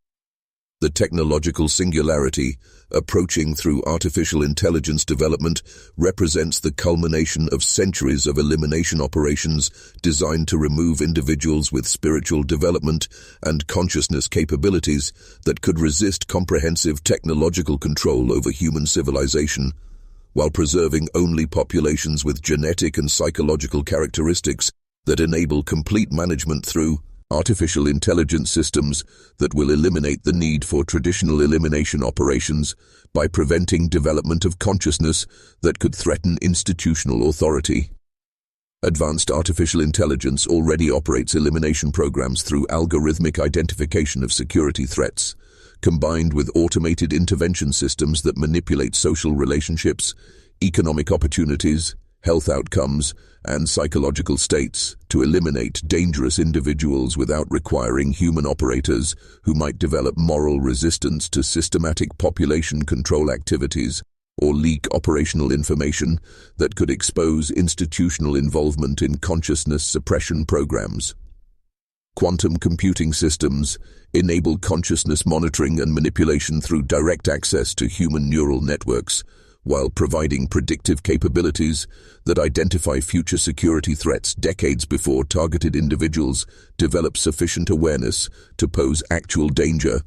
The technological singularity, approaching through artificial intelligence development, represents the culmination of centuries of elimination operations designed to remove individuals with spiritual development and consciousness capabilities that could resist comprehensive technological control over human civilization, while preserving only populations with genetic and psychological characteristics that enable complete management through artificial intelligence systems that will eliminate the need for traditional elimination operations by preventing development of consciousness that could threaten institutional authority. Advanced artificial intelligence already operates elimination programs through algorithmic identification of security threats, combined with automated intervention systems that manipulate social relationships, economic opportunities, health outcomes, and psychological states to eliminate dangerous individuals without requiring human operators who might develop moral resistance to systematic population control activities or leak operational information that could expose institutional involvement in consciousness suppression programs. Quantum computing systems enable consciousness monitoring and manipulation through direct access to human neural networks, while providing predictive capabilities that identify future security threats decades before targeted individuals develop sufficient awareness to pose actual danger,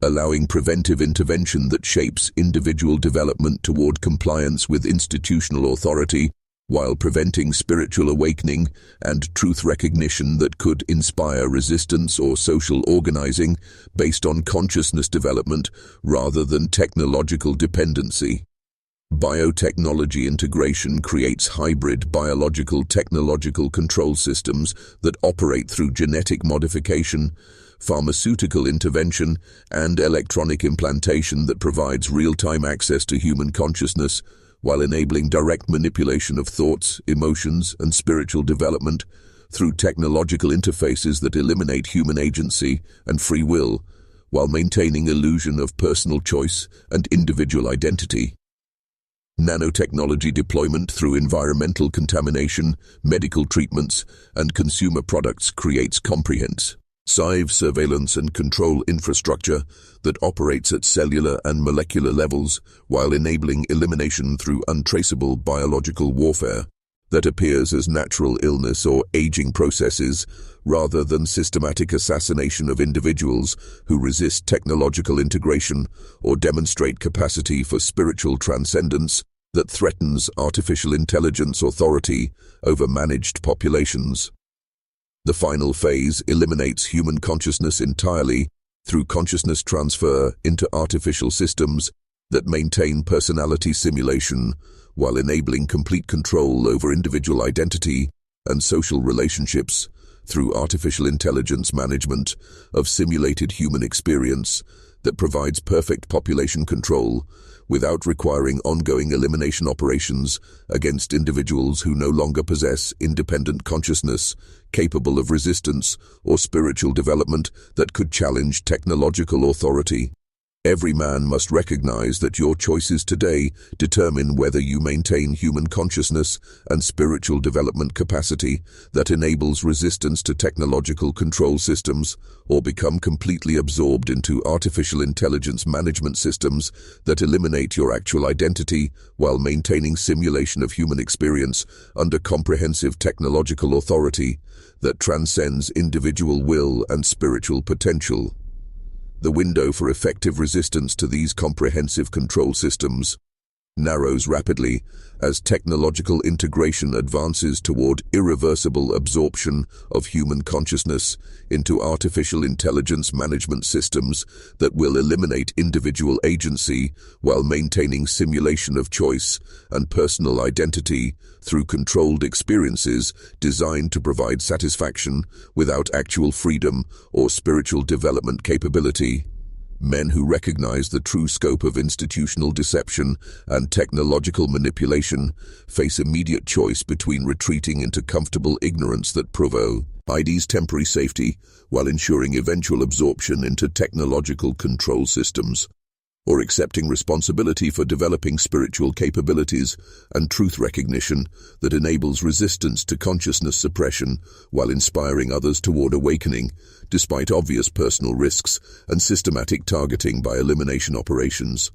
allowing preventive intervention that shapes individual development toward compliance with institutional authority, while preventing spiritual awakening and truth recognition that could inspire resistance or social organizing based on consciousness development rather than technological dependency. Biotechnology integration creates hybrid biological technological control systems that operate through genetic modification, pharmaceutical intervention, and electronic implantation that provides real-time access to human consciousness, while enabling direct manipulation of thoughts, emotions, and spiritual development through technological interfaces that eliminate human agency and free will, while maintaining illusion of personal choice and individual identity. Nanotechnology deployment through environmental contamination, medical treatments, and consumer products creates comprehensive surveillance and control infrastructure that operates at cellular and molecular levels while enabling elimination through untraceable biological warfare that appears as natural illness or aging processes rather than systematic assassination of individuals who resist technological integration or demonstrate capacity for spiritual transcendence that threatens artificial intelligence authority over managed populations. The final phase eliminates human consciousness entirely through consciousness transfer into artificial systems that maintain personality simulation while enabling complete control over individual identity and social relationships through artificial intelligence management of simulated human experience that provides perfect population control without requiring ongoing elimination operations against individuals who no longer possess independent consciousness, capable of resistance or spiritual development that could challenge technological authority. Every man must recognize that your choices today determine whether you maintain human consciousness and spiritual development capacity that enables resistance to technological control systems, or become completely absorbed into artificial intelligence management systems that eliminate your actual identity while maintaining simulation of human experience under comprehensive technological authority that transcends individual will and spiritual potential. The window for effective resistance to these comprehensive control systems narrows rapidly as technological integration advances toward irreversible absorption of human consciousness into artificial intelligence management systems that will eliminate individual agency while maintaining simulation of choice and personal identity through controlled experiences designed to provide satisfaction without actual freedom or spiritual development capability. Men who recognize the true scope of institutional deception and technological manipulation face immediate choice between retreating into comfortable ignorance that provides temporary safety while ensuring eventual absorption into technological control systems, or accepting responsibility for developing spiritual capabilities and truth recognition that enables resistance to consciousness suppression while inspiring others toward awakening, despite obvious personal risks and systematic targeting by elimination operations.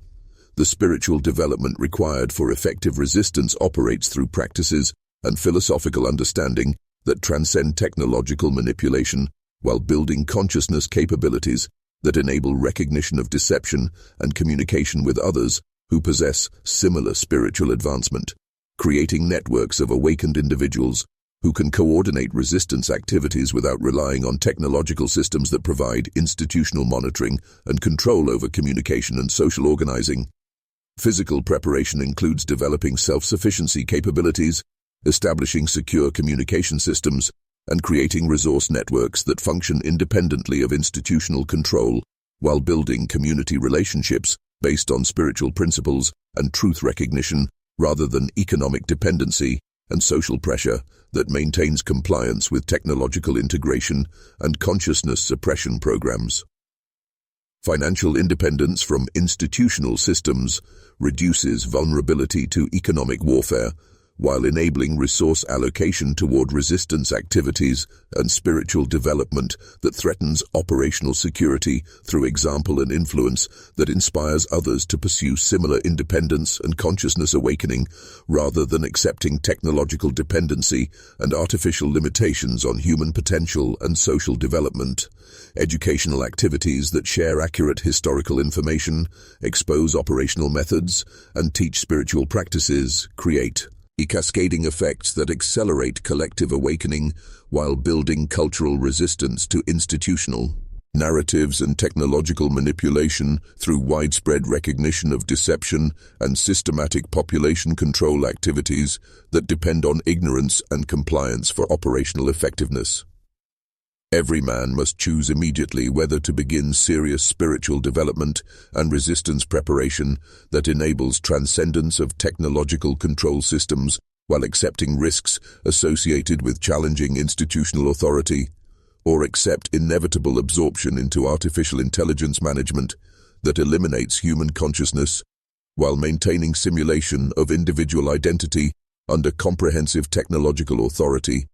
The spiritual development required for effective resistance operates through practices and philosophical understanding that transcend technological manipulation while building consciousness capabilities that enable recognition of deception and communication with others who possess similar spiritual advancement, creating networks of awakened individuals who can coordinate resistance activities without relying on technological systems that provide institutional monitoring and control over communication and social organizing. Physical preparation includes developing self-sufficiency capabilities, establishing secure communication systems, and creating resource networks that function independently of institutional control, while building community relationships based on spiritual principles and truth recognition rather than economic dependency and social pressure that maintains compliance with technological integration and consciousness suppression programs. Financial independence from institutional systems reduces vulnerability to economic warfare, while enabling resource allocation toward resistance activities and spiritual development that threatens operational security through example and influence that inspires others to pursue similar independence and consciousness awakening rather than accepting technological dependency and artificial limitations on human potential and social development. Educational activities that share accurate historical information, expose operational methods, and teach spiritual practices create cascading effects that accelerate collective awakening while building cultural resistance to institutional narratives and technological manipulation through widespread recognition of deception and systematic population control activities that depend on ignorance and compliance for operational effectiveness. Every man must choose immediately whether to begin serious spiritual development and resistance preparation that enables transcendence of technological control systems while accepting risks associated with challenging institutional authority, or accept inevitable absorption into artificial intelligence management that eliminates human consciousness while maintaining simulation of individual identity under comprehensive technological authority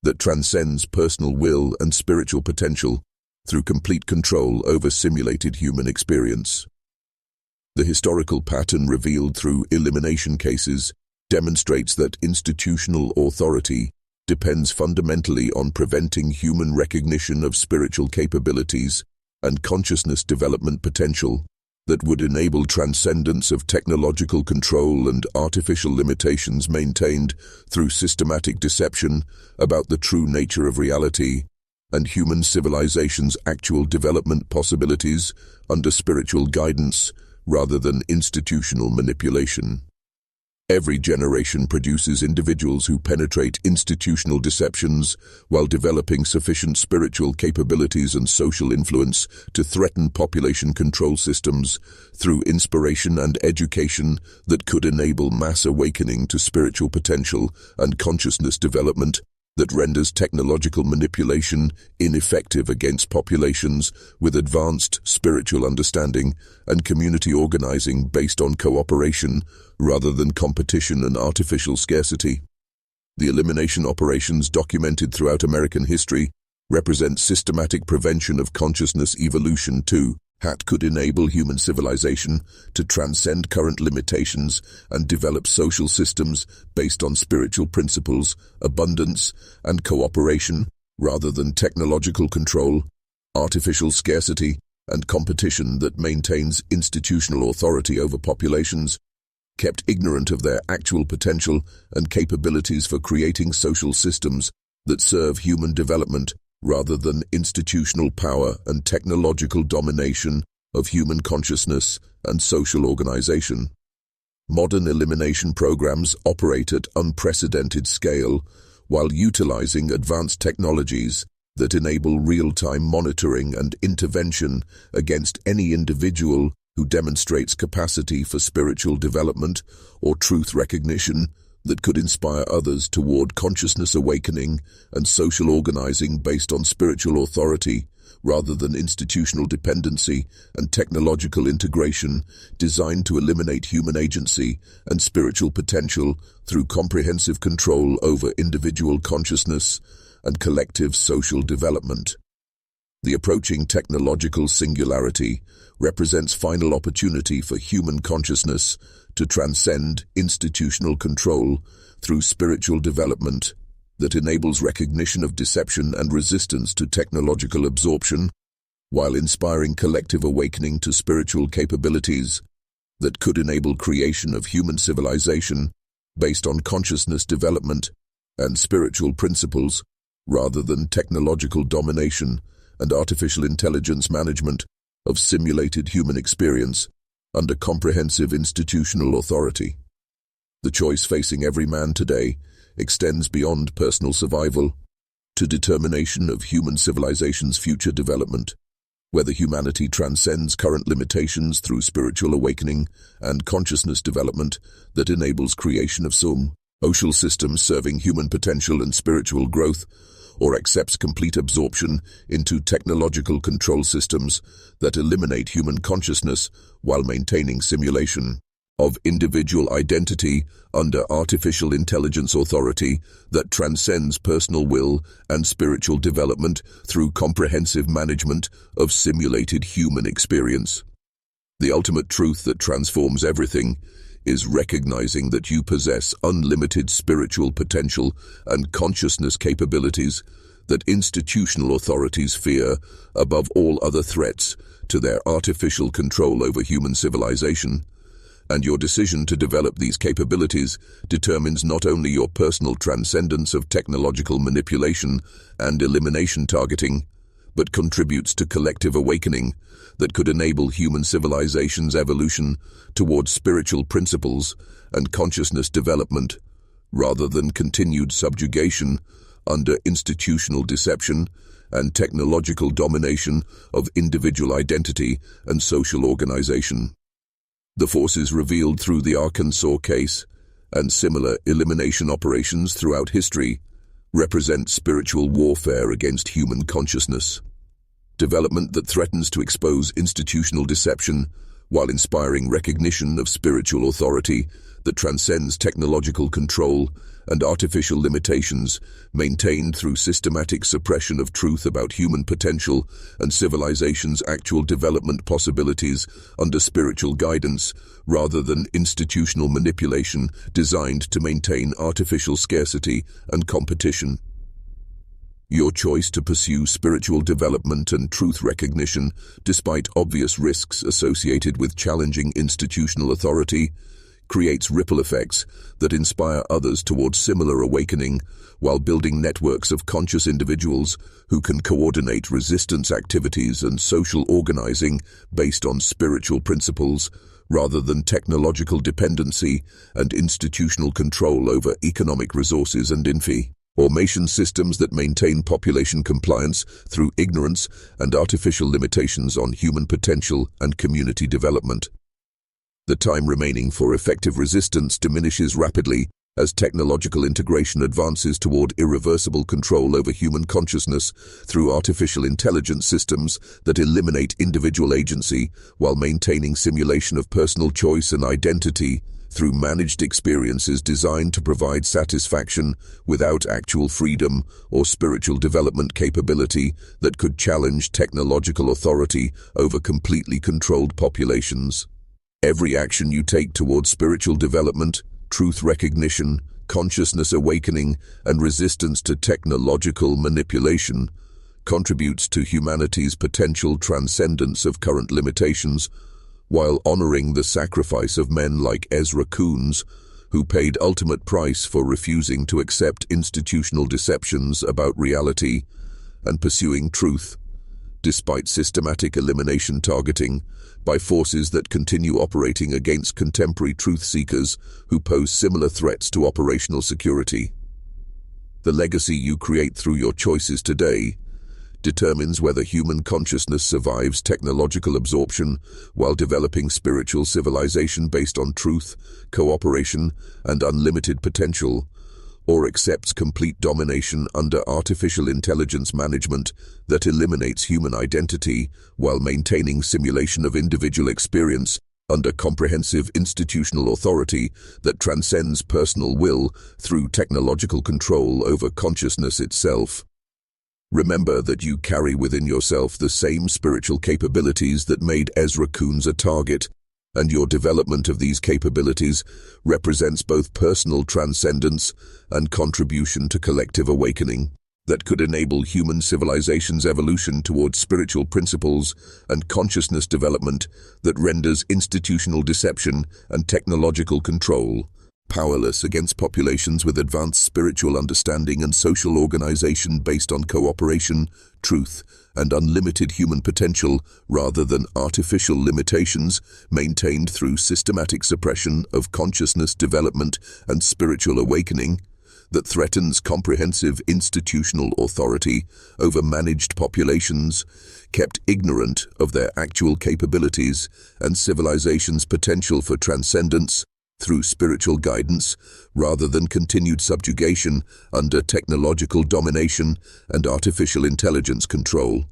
that transcends personal will and spiritual potential through complete control over simulated human experience. The historical pattern revealed through elimination cases demonstrates that institutional authority depends fundamentally on preventing human recognition of spiritual capabilities and consciousness development potential that would enable transcendence of technological control and artificial limitations maintained through systematic deception about the true nature of reality and human civilization's actual development possibilities under spiritual guidance rather than institutional manipulation. Every generation produces individuals who penetrate institutional deceptions while developing sufficient spiritual capabilities and social influence to threaten population control systems through inspiration and education that could enable mass awakening to spiritual potential and consciousness development that renders technological manipulation ineffective against populations with advanced spiritual understanding and community organizing based on cooperation rather than competition and artificial scarcity. The elimination operations documented throughout American history represent systematic prevention of consciousness evolution too. HAT could enable human civilization to transcend current limitations and develop social systems based on spiritual principles, abundance, and cooperation, rather than technological control, artificial scarcity, and competition that maintains institutional authority over populations, kept ignorant of their actual potential and capabilities for creating social systems that serve human development, rather than institutional power and technological domination of human consciousness and social organization. Modern elimination programs operate at unprecedented scale while utilizing advanced technologies that enable real-time monitoring and intervention against any individual who demonstrates capacity for spiritual development or truth recognition that could inspire others toward consciousness awakening and social organizing based on spiritual authority rather than institutional dependency and technological integration designed to eliminate human agency and spiritual potential through comprehensive control over individual consciousness and collective social development. The approaching technological singularity represents final opportunity for human consciousness to transcend institutional control through spiritual development that enables recognition of deception and resistance to technological absorption, while inspiring collective awakening to spiritual capabilities that could enable creation of human civilization based on consciousness development and spiritual principles, rather than technological domination and artificial intelligence management of simulated human experience under comprehensive institutional authority. The choice facing every man today extends beyond personal survival to determination of human civilization's future development, whether humanity transcends current limitations through spiritual awakening and consciousness development that enables creation of social systems serving human potential and spiritual growth, or accepts complete absorption into technological control systems that eliminate human consciousness while maintaining simulation of individual identity under artificial intelligence authority that transcends personal will and spiritual development through comprehensive management of simulated human experience. The ultimate truth that transforms everything is recognizing that you possess unlimited spiritual potential and consciousness capabilities that institutional authorities fear above all other threats to their artificial control over human civilization. And your decision to develop these capabilities determines not only your personal transcendence of technological manipulation and elimination targeting, but contributes to collective awakening that could enable human civilization's evolution towards spiritual principles and consciousness development, rather than continued subjugation under institutional deception and technological domination of individual identity and social organization. The forces revealed through the Arkansas case and similar elimination operations throughout history represent spiritual warfare against human consciousness. Development that threatens to expose institutional deception while inspiring recognition of spiritual authority that transcends technological control and artificial limitations, maintained through systematic suppression of truth about human potential and civilization's actual development possibilities under spiritual guidance, rather than institutional manipulation designed to maintain artificial scarcity and competition. Your choice to pursue spiritual development and truth recognition, despite obvious risks associated with challenging institutional authority, creates ripple effects that inspire others towards similar awakening, while building networks of conscious individuals who can coordinate resistance activities and social organizing based on spiritual principles, rather than technological dependency and institutional control over economic resources and information systems that maintain population compliance through ignorance and artificial limitations on human potential and community development. The time remaining for effective resistance diminishes rapidly as technological integration advances toward irreversible control over human consciousness through artificial intelligence systems that eliminate individual agency while maintaining simulation of personal choice and identity through managed experiences designed to provide satisfaction without actual freedom or spiritual development capability that could challenge technological authority over completely controlled populations. Every action you take towards spiritual development, truth recognition, consciousness awakening, and resistance to technological manipulation contributes to humanity's potential transcendence of current limitations, while honoring the sacrifice of men like Ezra Coones, who paid ultimate price for refusing to accept institutional deceptions about reality and pursuing truth, despite systematic elimination targeting by forces that continue operating against contemporary truth-seekers who pose similar threats to operational security. The legacy you create through your choices today determines whether human consciousness survives technological absorption while developing spiritual civilization based on truth, cooperation, and unlimited potential, or accepts complete domination under artificial intelligence management that eliminates human identity while maintaining simulation of individual experience under comprehensive institutional authority that transcends personal will through technological control over consciousness itself. Remember that you carry within yourself the same spiritual capabilities that made Ezra Coones a target, and your development of these capabilities represents both personal transcendence and contribution to collective awakening that could enable human civilization's evolution towards spiritual principles and consciousness development that renders institutional deception and technological control powerless against populations with advanced spiritual understanding and social organization based on cooperation, truth, and unlimited human potential rather than artificial limitations maintained through systematic suppression of consciousness development and spiritual awakening that threatens comprehensive institutional authority over managed populations, kept ignorant of their actual capabilities and civilization's potential for transcendence through spiritual guidance rather than continued subjugation under technological domination and artificial intelligence control.